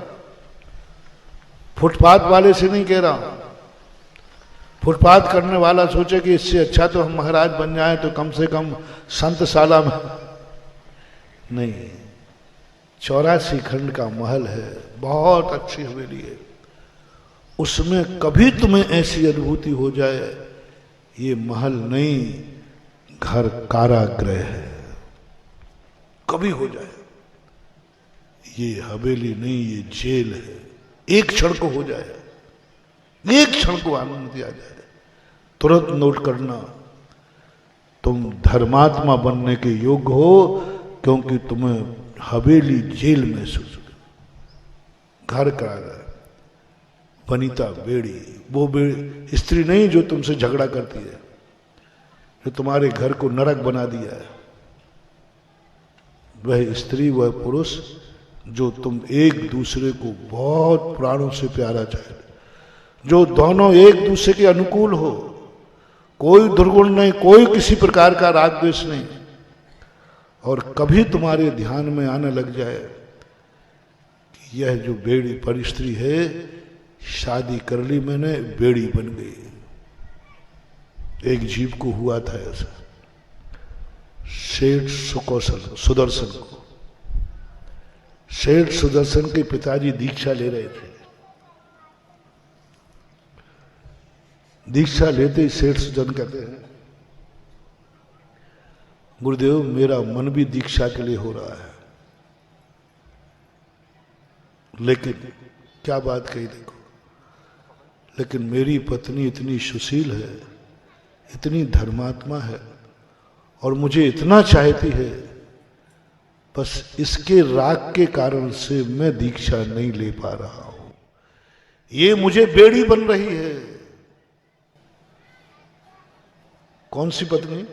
फुटपाथ वाले से नहीं कह रहा हूं। फुटपाथ करने वाला सोचे कि इससे अच्छा तो हम महाराज बन जाए तो कम से कम संतशाला में, नहीं, 84 खंड का महल है, बहुत अच्छी हवेली है, उसमें कभी तुम्हें ऐसी अनुभूति हो जाए ये महल नहीं, घर कारागृह है, कभी हो जाए, ये हवेली नहीं, ये जेल है, एक क्षण को हो जाए, एक क्षण को आनंद दिया जाए, तुरंत नोट करना, तुम धर्मात्मा बनने के योग्य हो, क्योंकि तुम्हें हवेली जेल महसूस, घर कारागृह। वनिता बेड़ी, वो बेड़ी स्त्री नहीं जो तुमसे झगड़ा करती है, जो तुम्हारे घर को नरक बना दिया है, वह स्त्री, वह पुरुष जो तुम एक दूसरे को बहुत प्राणों से प्यारा चाहे, जो दोनों एक दूसरे के अनुकूल हो, कोई दुर्गुण नहीं, कोई किसी प्रकार का राग द्वेष नहीं, और कभी तुम्हारे ध्यान में आने लग जाए कि यह जो बेड़ी पर स्त्री है, शादी कर ली मैंने, बेड़ी बन गई। एक जीव को हुआ था ऐसा, सेठ सुदर्शन को। सेठ सुदर्शन के पिताजी दीक्षा ले रहे थे, दीक्षा लेते ही सेठ सुदर्शन कहते हैं, गुरुदेव मेरा मन भी दीक्षा के लिए हो रहा है, लेकिन क्या बात कही देखो, लेकिन मेरी पत्नी इतनी सुशील है, इतनी धर्मात्मा है, और मुझे इतना चाहती है, बस इसके राग के कारण से मैं दीक्षा नहीं ले पा रहा हूं, ये मुझे बेड़ी बन रही है। कौन सी पत्नी?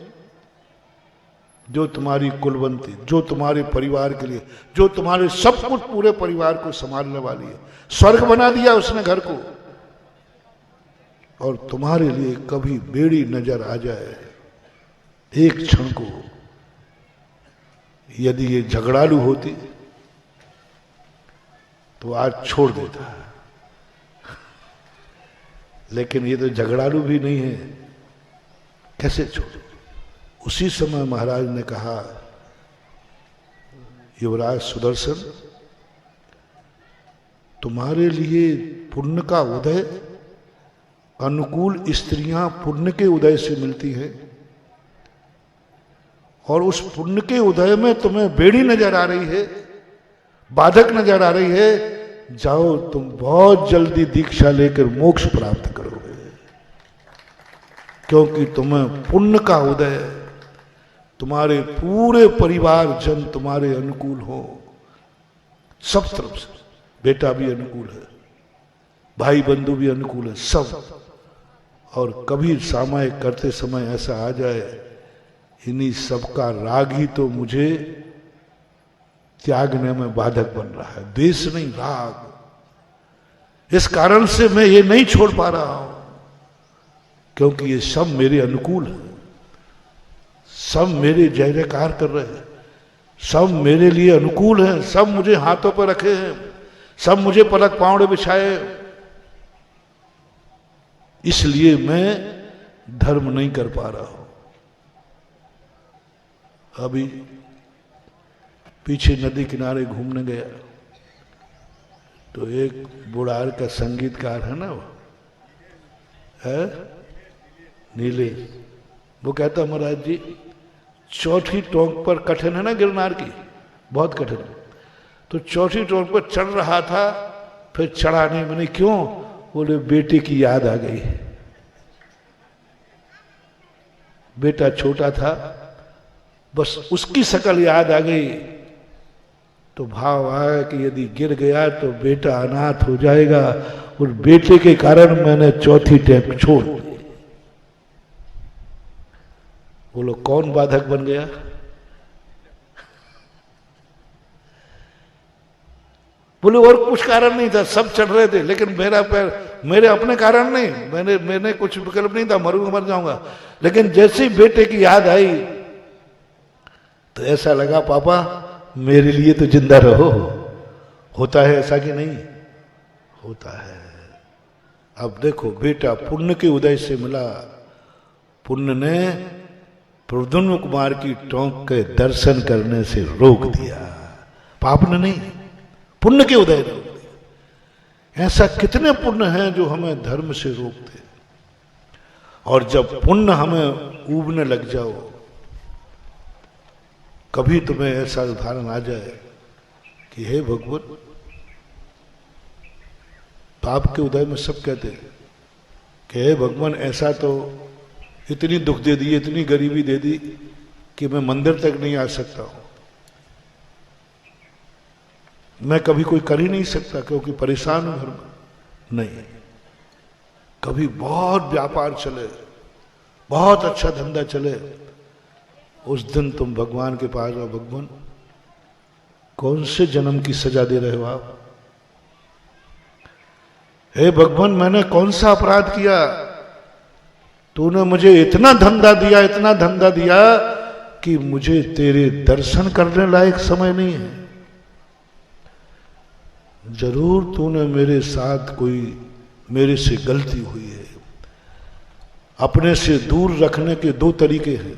जो तुम्हारी कुलवंती, जो तुम्हारे परिवार के लिए, जो तुम्हारे सब कुछ पूरे परिवार को संभालने वाली है, स्वर्ग बना दिया उसने घर को, और तुम्हारे लिए कभी बेड़ी नजर आ जाए एक क्षण को, यदि ये झगड़ालू होती तो आज छोड़ देता, लेकिन ये तो झगड़ालू भी नहीं है, कैसे छोड़े? उसी समय महाराज ने कहा, युवराज सुदर्शन, तुम्हारे लिए पुण्य का उदय, अनुकूल स्त्रियां पुण्य के उदय से मिलती हैं, और उस पुण्य के उदय में तुम्हें बेड़ी नजर आ रही है, बाधक नजर आ रही है, जाओ तुम बहुत जल्दी दीक्षा लेकर मोक्ष प्राप्त करोगे, क्योंकि तुम्हें पुण्य का उदय, तुम्हारे पूरे परिवार जन तुम्हारे अनुकूल हो, सब तरफ से, बेटा भी अनुकूल है, भाई बंधु भी अनुकूल है, सब। और कभी सामायिक करते समय ऐसा आ जाए, इन्हीं सबका राग ही तो मुझे त्यागने में बाधक बन रहा है, द्वेष नहीं राग, इस कारण से मैं ये नहीं छोड़ पा रहा हूं, क्योंकि ये सब मेरे अनुकूल है, सब मेरे जय जयकार कर रहे हैं, सब मेरे लिए अनुकूल हैं, सब मुझे हाथों पर रखे हैं, सब मुझे पलक पांवड़े बिछाए, इसलिए मैं धर्म नहीं कर पा रहा हूं। अभी पीछे नदी किनारे घूमने गया तो एक बुढ़ार का संगीतकार है ना, वो है नीले, वो कहता महाराज जी चौथी टोंक पर, कठिन है ना गिरनार की, बहुत कठिन है, तो चौथी टोंक पर चढ़ रहा था, फिर चढ़ा नहीं, मैंने क्यों? बोले बेटे की याद आ गई, बेटा छोटा था, बस उसकी शक्ल याद आ गई, तो भाव आया कि यदि गिर गया तो बेटा अनाथ हो जाएगा, और बेटे के कारण मैंने चौथी टोंक छोड़ दी। बोलो कौन बाधक बन गया? बोले और कुछ कारण नहीं था, सब चढ़ रहे थे, लेकिन मेरा पैर मेरे अपने कारण नहीं, मैंने कुछ विकल्प नहीं था, मरूंगा मर जाऊंगा। लेकिन जैसे ही बेटे की याद आई तो ऐसा लगा पापा मेरे लिए तो जिंदा रहो। होता है ऐसा कि नहीं होता है। अब देखो बेटा पुण्य के उदय से मिला, पुण्य ने प्रद्युम्न कुमार की टोंक के दर्शन करने से रोक दिया, पाप ने नहीं, पुण्य के उदय ने रोक दिया। ऐसा कितने पुण्य हैं जो हमें धर्म से रोकते, और जब पुण्य हमें ऊबने लग जाओ, कभी तुम्हें ऐसा उदाहरण आ जाए कि हे भगवान, पाप के उदय में सब कहते हैं कि हे भगवान ऐसा तो इतनी दुख दे दी, इतनी गरीबी दे दी कि मैं मंदिर तक नहीं आ सकता हूं, मैं कभी कोई कर ही नहीं सकता क्योंकि परेशान हूं घर में। नहीं, कभी बहुत व्यापार चले, बहुत अच्छा धंधा चले, उस दिन तुम भगवान के पास आओ, भगवान कौन से जन्म की सजा दे रहे हो आप? हे भगवान मैंने कौन सा अपराध किया? तूने मुझे इतना धंधा दिया, इतना धंधा दिया कि मुझे तेरे दर्शन करने लायक समय नहीं है। जरूर तूने मेरे साथ कोई मेरे से गलती हुई है। अपने से दूर रखने के दो तरीके हैं,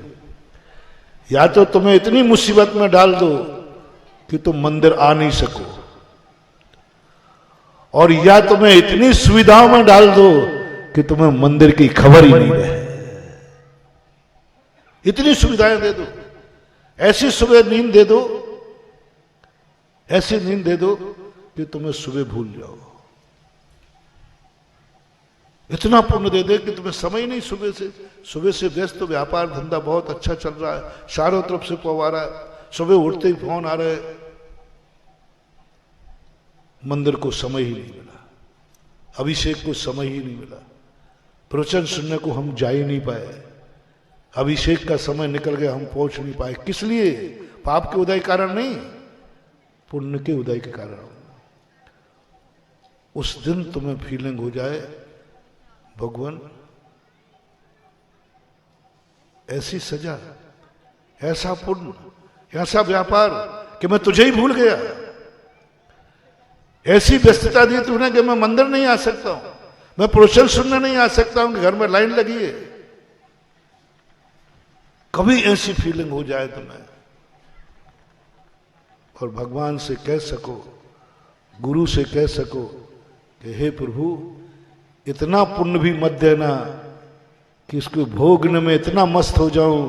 या तो तुम्हें इतनी मुसीबत में डाल दो कि तुम मंदिर आ नहीं सको, और या तुम्हें इतनी सुविधाओं में डाल दो कि तुम्हें मंदिर की खबर ही नहीं रहे। इतनी सुविधाएं दे दो, ऐसी सुबह नींद दे दो, ऐसी नींद दे दो कि तुम्हें सुबह भूल जाओ। इतना पुण्य दे दे कि तुम्हें समय ही नहीं, सुबह से व्यस्त, तो व्यापार धंधा बहुत अच्छा चल रहा है, चारों तरफ से पवारा है, सुबह उठते ही फोन आ रहे, मंदिर को समय ही नहीं मिला, अभिषेक को समय ही नहीं मिला, प्रवचन सुनने को हम जा ही नहीं पाए, अभिषेक का समय निकल गया, हम पहुंच नहीं पाए। किस लिए? पाप के उदय कारण नहीं, पुण्य के उदय के कारण। उस दिन तुम्हें फीलिंग हो जाए भगवान ऐसी सजा, ऐसा पुण्य, ऐसा व्यापार कि मैं तुझे ही भूल गया, ऐसी व्यस्तता दी तूने कि मैं मंदिर नहीं आ सकता हूं, मैं प्रवचन सुनने नहीं आ सकता हूं कि घर में लाइन लगी है। कभी ऐसी फीलिंग हो जाए तुम्हें, और भगवान से कह सको, गुरु से कह सको कि हे प्रभु इतना पुण्य भी मत देना कि इसको भोगने में इतना मस्त हो जाऊं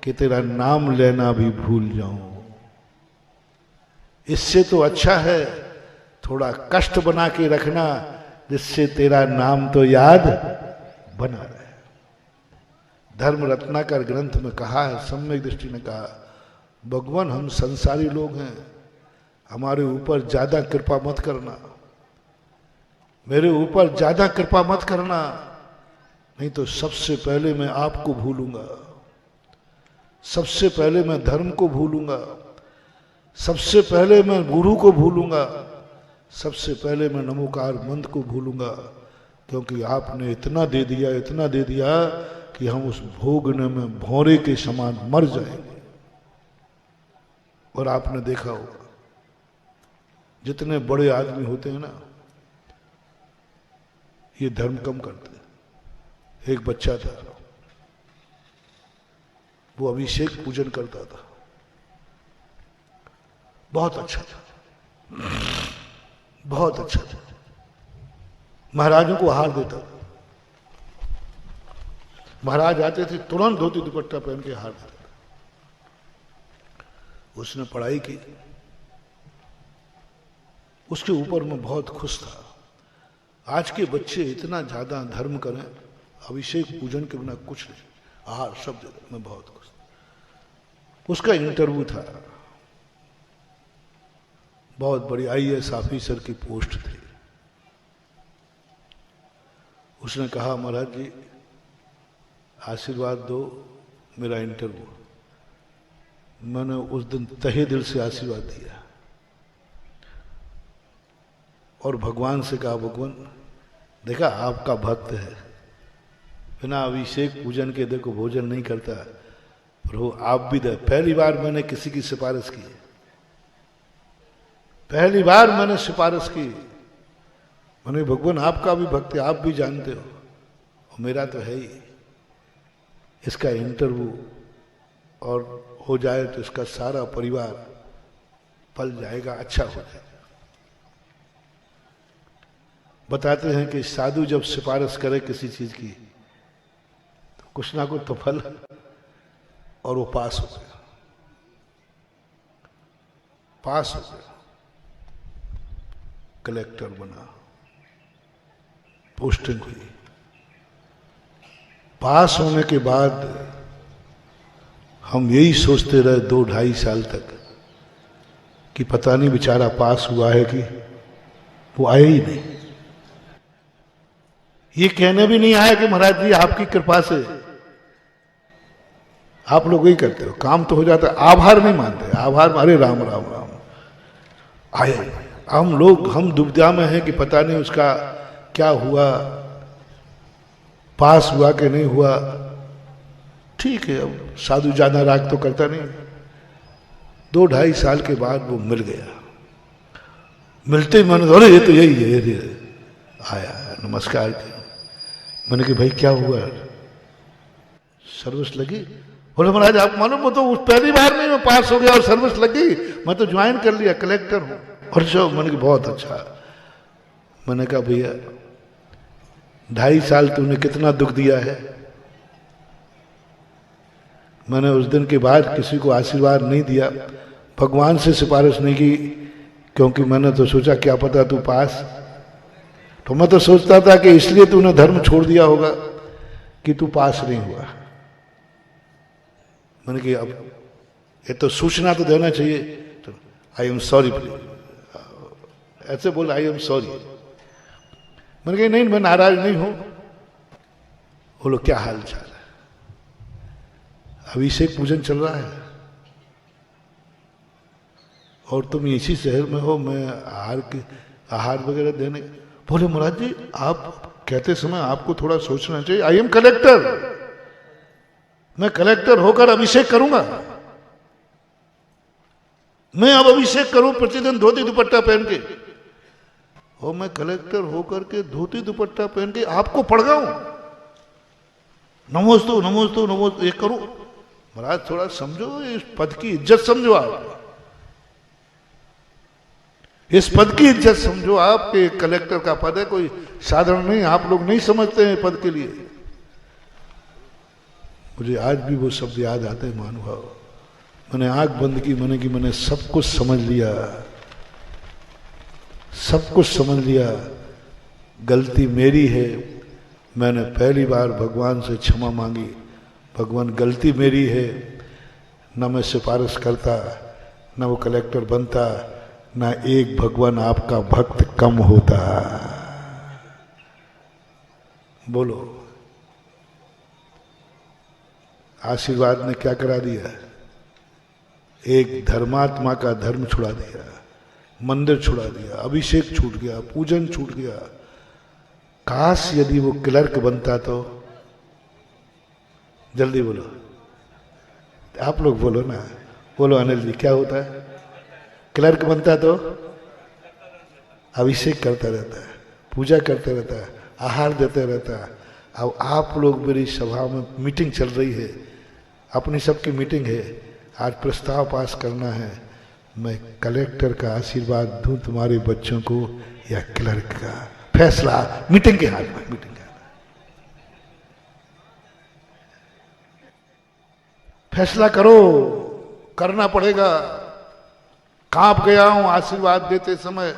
कि तेरा नाम लेना भी भूल जाऊं। इससे तो अच्छा है थोड़ा कष्ट बना के रखना, जिससे तेरा नाम तो याद बना रहे। धर्म रत्नाकर ग्रंथ में कहा है, सम्यक दृष्टि ने कहा, भगवान हम संसारी लोग हैं, हमारे ऊपर ज्यादा कृपा मत करना, मेरे ऊपर ज्यादा कृपा मत करना, नहीं तो सबसे पहले मैं आपको भूलूंगा, सबसे पहले मैं धर्म को भूलूंगा, सबसे पहले मैं गुरु को भूलूंगा, सबसे पहले मैं नमोकार मंत्र को भूलूंगा, क्योंकि आपने इतना दे दिया, इतना दे दिया कि हम उस भोगने में भौरे के समान मर जाएंगे। और आपने देखा होगा जितने बड़े आदमी होते हैं ना, ये धर्म कम करते हैं। एक बच्चा था, वो अभिषेक पूजन करता था, बहुत अच्छा था, बहुत अच्छा था, महाराजों को आहार देता था, महाराज आते थे तुरंत धोती दुपट्टा पहन के आहार देता था। उसने पढ़ाई की, उसके ऊपर मैं बहुत खुश था। आज के बच्चे इतना ज्यादा धर्म करें, अभिषेक पूजन के बिना कुछ नहीं, आहार सब जगह, मैं बहुत खुश था। उसका इंटरव्यू था, बहुत बड़ी आईएएस ऑफिसर की पोस्ट थी। उसने कहा महाराज जी आशीर्वाद दो, मेरा इंटरव्यू। मैंने उस दिन तहे दिल से आशीर्वाद दिया और भगवान से कहा, भगवान देखा आपका भक्त है, बिना अभिषेक पूजन के देखो भोजन नहीं करता। प्रभु आप भी दे। पहली बार मैंने किसी की सिफारिश की, पहली बार मैंने सिफारिश की। मैंने भगवान आपका भी भक्त है, आप भी जानते हो, और मेरा तो है ही। इसका इंटरव्यू और हो जाए तो इसका सारा परिवार पल जाएगा, अच्छा हो जाएगा। बताते हैं कि साधु जब सिफारिश करे किसी चीज की तो कुछ ना कुछ तो फल, और वो पास हो गया, पास हो गया, कलेक्टर बना, पोस्टिंग हुई। पास होने के बाद हम यही सोचते रहे 2-2.5 साल तक कि पता नहीं बेचारा पास हुआ है कि वो आया ही नहीं। ये कहने भी नहीं आया कि महाराज जी आपकी कृपा से। आप लोग ही करते हो, काम तो हो जाता है, आभार नहीं मानते। आभार, अरे राम राम राम आए। हम दुविधा में हैं कि पता नहीं उसका क्या हुआ, पास हुआ कि नहीं हुआ। ठीक है, अब साधु ज्यादा राग तो करता नहीं। 2-2.5 साल के बाद वो मिल गया। मिलते ही मैंने, अरे ये तो यही है, ये आया, नमस्कार किया। मैंने कहा भाई क्या हुआ, सर्विस लगी? बोले महाराज आप मालूम, वो तो उस पहली बार में मैं पास हो गया और सर्विस लग गई, मैं तो ज्वाइन कर लिया, कलेक्टर हूं। और जो मैंने कहा बहुत अच्छा। मैंने कहा भैया 2.5 साल तुमने कितना दुख दिया है। मैंने उस दिन के बाद किसी को आशीर्वाद नहीं दिया, भगवान से सिफारिश नहीं की, क्योंकि मैंने तो सोचा क्या पता तू पास। तो मैं तो सोचता था कि इसलिए तूने धर्म छोड़ दिया होगा कि तू पास नहीं हुआ। मैंने कहा अब ये तो सूचना तो देना चाहिए। तो आई एम सॉरी प्लीज, ऐसे बोला आई एम सॉरी। मैंने कहा नहीं मैं नाराज नहीं हूं। बोलो क्या हाल चाल है? अभिषेक पूजन चल रहा है और तुम इसी शहर में हो, मैं आहार वगैरह देने। बोले महाराज जी आप कहते समय आपको थोड़ा सोचना चाहिए। आई एम कलेक्टर, मैं कलेक्टर होकर अभिषेक करूंगा। मैं अब अभिषेक करूं प्रतिदिन धोती दुपट्टा पहन के, और मैं कलेक्टर होकर के धोती दुपट्टा पहन के आपको पढ़ाऊं, नमोस्तु नमोस्तु नमोस्तु ये करूं? महाराज थोड़ा समझो, इस पद की इज्जत समझो आप, इस पद की इज्जत समझो आप कि कलेक्टर का पद है, कोई साधारण नहीं। आप लोग नहीं समझते हैं पद के लिए। मुझे आज भी वो शब्द याद आते हैं महानुभाव। मैंने आंख बंद की, मैंने सब कुछ समझ लिया, सब कुछ समझ लिया। गलती मेरी है, मैंने पहली बार भगवान से क्षमा मांगी। भगवान गलती मेरी है, न मैं सिफारिश करता, न वो कलेक्टर बनता, ना एक भगवान आपका भक्त कम होता। बोलो आशीर्वाद ने क्या करा दिया? एक धर्मात्मा का धर्म छुड़ा दिया, मंदिर छुड़ा दिया, अभिषेक छूट गया, पूजन छूट गया। काश यदि वो क्लर्क बनता तो। जल्दी बोलो, आप लोग बोलो ना, बोलो अनिल जी क्या होता है? क्लर्क बनता तो अभिषेक करता रहता है, पूजा करता रहता है, आहार देते रहता है। अब आप लोग मेरी सभा में मीटिंग चल रही है, अपनी सबकी मीटिंग है, आज प्रस्ताव पास करना है, मैं कलेक्टर का आशीर्वाद दूं तुम्हारे बच्चों को या क्लर्क का? फैसला मीटिंग के हाथ में, मीटिंग के हाथ में फैसला करो, करना पड़ेगा। कांप गया हूं आशीर्वाद देते समय,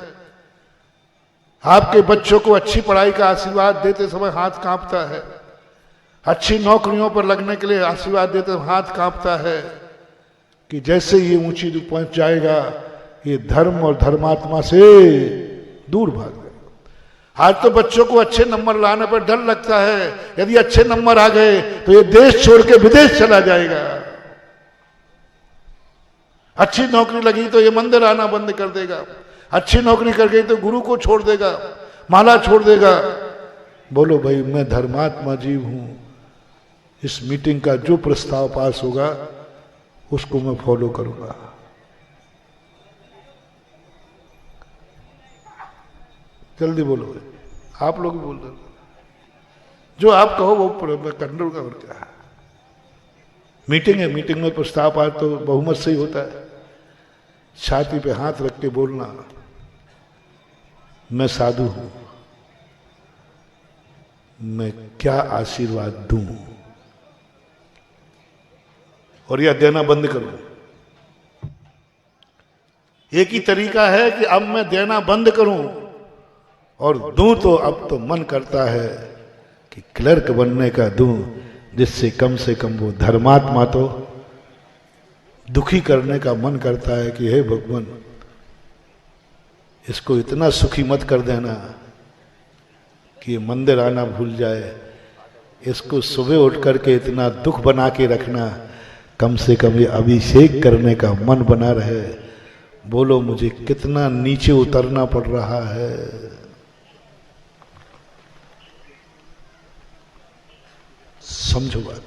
आपके बच्चों को अच्छी पढ़ाई का आशीर्वाद देते समय हाथ कांपता है, अच्छी नौकरियों पर लगने के लिए आशीर्वाद देते समय हाथ कांपता है कि जैसे ये ऊंची पहुंच जाएगा ये धर्म और धर्मात्मा से दूर भाग जाएगा। आज तो बच्चों को अच्छे नंबर लाने पर डर लगता है, यदि अच्छे नंबर आ गए तो ये देश छोड़ के विदेश चला जाएगा। अच्छी नौकरी लगी तो ये मंदिर आना बंद कर देगा, अच्छी नौकरी कर गई तो गुरु को छोड़ देगा, माला छोड़ देगा। बोलो भाई मैं धर्मात्मा जीव हूं, इस मीटिंग का जो प्रस्ताव पास होगा उसको मैं फॉलो करूंगा। जल्दी बोलो भाई, आप लोग भी बोल रहे, जो आप कहो वो कर लूंगा। और क्या मीटिंग है, मीटिंग में प्रस्ताव पास तो बहुमत से ही होता है। छाती पे हाथ रख के बोलना, मैं साधु हूं, मैं क्या आशीर्वाद दूं, और यह देना बंद करूं। एक ही तरीका है कि अब मैं देना बंद करूं और दूं, तो अब तो मन करता है कि क्लर्क बनने का दूं, जिससे कम से कम वो धर्मात्मा तो दुखी करने का मन करता है कि हे भगवान, इसको इतना सुखी मत कर देना कि ये मंदिर आना भूल जाए, इसको सुबह उठ करके इतना दुख बना के रखना, कम से कम ये अभिषेक करने का मन बना रहे। बोलो मुझे कितना नीचे उतरना पड़ रहा है। समझो बात,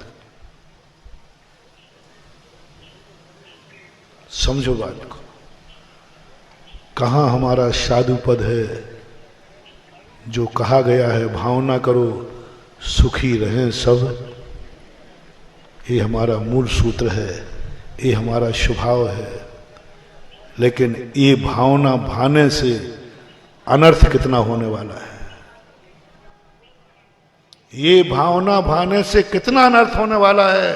समझो बात को। कहां हमारा साधु पद है जो कहा गया है भावना करो सुखी रहें सब। ये हमारा मूल सूत्र है, ये हमारा स्वभाव है। लेकिन ये भावना भाने से अनर्थ कितना होने वाला है, ये भावना भाने से कितना अनर्थ होने वाला है।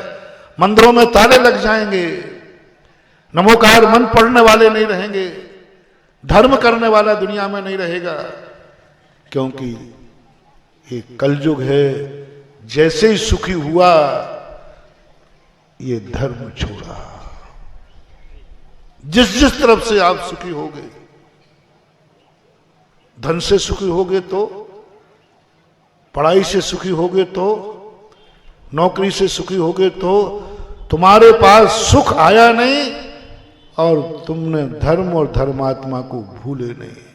मंदिरों में ताले लग जाएंगे, नमोकार मन पढ़ने वाले नहीं रहेंगे, धर्म करने वाला दुनिया में नहीं रहेगा, क्योंकि ये कलयुग है। जैसे ही सुखी हुआ ये धर्म छोड़ा। जिस जिस तरफ से आप सुखी होगे, धन से सुखी होगे तो, पढ़ाई से सुखी होगे तो, नौकरी से सुखी होगे तो, तुम्हारे पास सुख आया नहीं और तुमने धर्म और धर्मात्मा को भूले नहीं।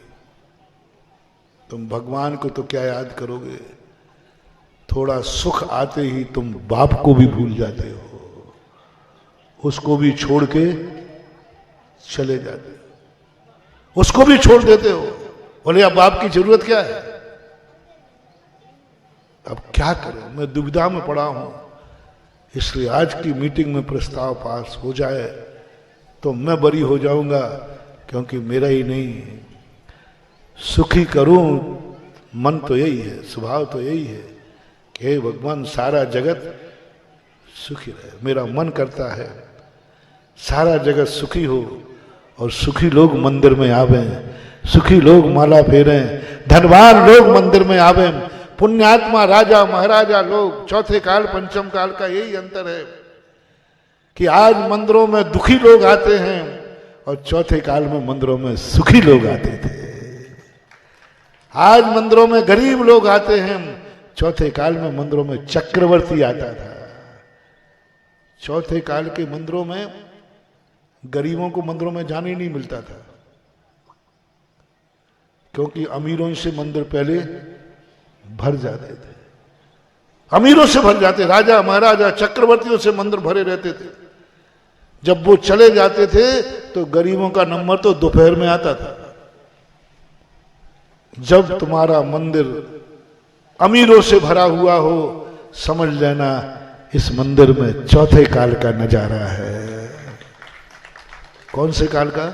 तुम भगवान को तो क्या याद करोगे, थोड़ा सुख आते ही तुम बाप को भी भूल जाते हो, उसको भी छोड़ के चले जाते हो, उसको भी छोड़ देते हो। बोले अब बाप की जरूरत क्या है, अब क्या करो, मैं दुविधा में पड़ा हूं। इसलिए आज की मीटिंग में प्रस्ताव पास हो जाए तो मैं बरी हो जाऊंगा, क्योंकि मेरा ही नहीं, सुखी करूं मन तो यही है, स्वभाव तो यही है कि हे भगवान सारा जगत सुखी रहे। मेरा मन करता है सारा जगत सुखी हो और सुखी लोग मंदिर में आवे, सुखी लोग माला फेरें, धनवान लोग मंदिर में आवे, पुण्यात्मा राजा महाराजा लोग। चौथे काल पंचम काल का यही अंतर है कि आज मंदिरों में दुखी लोग आते हैं और चौथे काल में मंदिरों में सुखी लोग आते थे। आज मंदिरों में गरीब लोग आते हैं, चौथे काल में मंदिरों में चक्रवर्ती आता था। चौथे काल के मंदिरों में गरीबों को मंदिरों में जाने ही नहीं मिलता था, क्योंकि अमीरों से मंदिर पहले भर जाते थे, अमीरों से भर जाते, राजा महाराजा चक्रवर्तियों से मंदिर भरे रहते थे। जब वो चले जाते थे तो गरीबों का नंबर तो दोपहर में आता था। जब तुम्हारा मंदिर अमीरों से भरा हुआ हो, समझ लेना इस मंदिर में चौथे काल का नजारा है। कौन से काल का?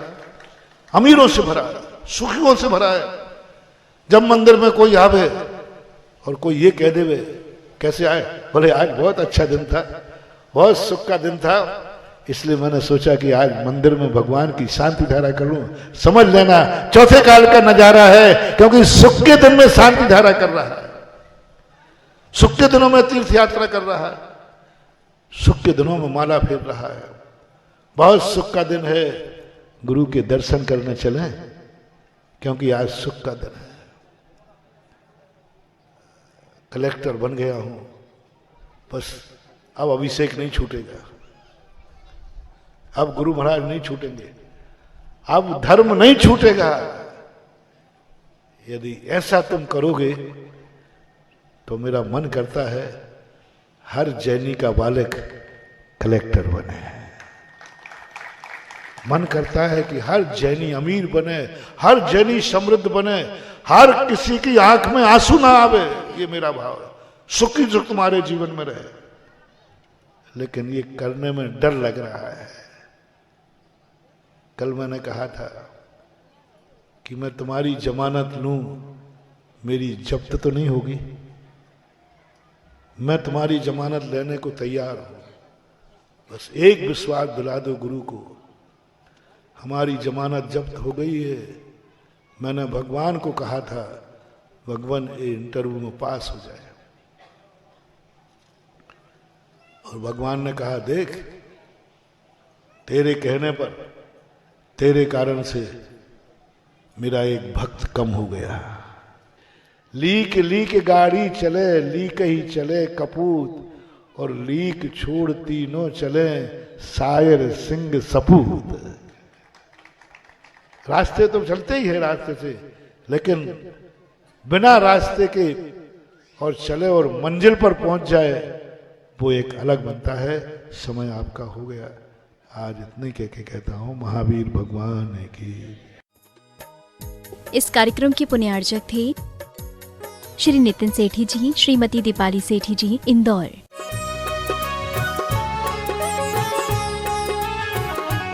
अमीरों से भरा है, सुखियों से भरा है। जब मंदिर में कोई आवे और कोई ये कह देवे, कैसे आए, बोले आज बहुत अच्छा दिन था, बहुत सुख का दिन था, इसलिए मैंने सोचा कि आज मंदिर में भगवान की शांति धारा कर लूं। समझ लेना चौथे काल का नजारा है, क्योंकि सुख के दिन में शांति धारा कर रहा है, सुख के दिनों में तीर्थ यात्रा कर रहा है, सुख के दिनों में माला फेर रहा है। बहुत सुख का दिन है, गुरु के दर्शन करने चलें, क्योंकि आज सुख का दिन है। कलेक्टर बन गया हूं, बस अब अभिषेक नहीं छूटेगा, अब गुरु महाराज नहीं छूटेंगे, अब धर्म नहीं छूटेगा। यदि ऐसा तुम करोगे तो मेरा मन करता है हर जैनी का बालक कलेक्टर बने। मन करता है कि हर जैनी अमीर बने, हर जैनी समृद्ध बने, हर किसी की आंख में आंसू ना आवे। ये मेरा भाव है, सुखी दुख तुम्हारे जीवन में रहे। लेकिन ये करने में डर लग रहा है। कल मैंने कहा था कि मैं तुम्हारी जमानत लूं, मेरी जब्त तो नहीं होगी। मैं तुम्हारी जमानत लेने को तैयार हूं, बस एक विश्वास दिला दो गुरु को, हमारी जमानत जब्त हो गई है। मैंने भगवान को कहा था भगवान ये इंटरव्यू में पास हो जाए, और भगवान ने कहा देख तेरे कहने पर, तेरे कारण से मेरा एक भक्त कम हो गया। लीक लीक गाड़ी चले, लीक ही चले कपूत, और लीक छोड़ तीनों चले शायर सिंह सपूत। रास्ते तो चलते ही है रास्ते से, लेकिन बिना रास्ते के और चले और मंजिल पर पहुंच जाए वो एक अलग बनता है। समय आपका हो गया, आज इतने कह के कहता हूं महावीर भगवान की। इस कार्यक्रम के पुण्यार्चक थे श्री नितिन सेठी जी, श्रीमती दीपाली सेठी जी, इंदौर।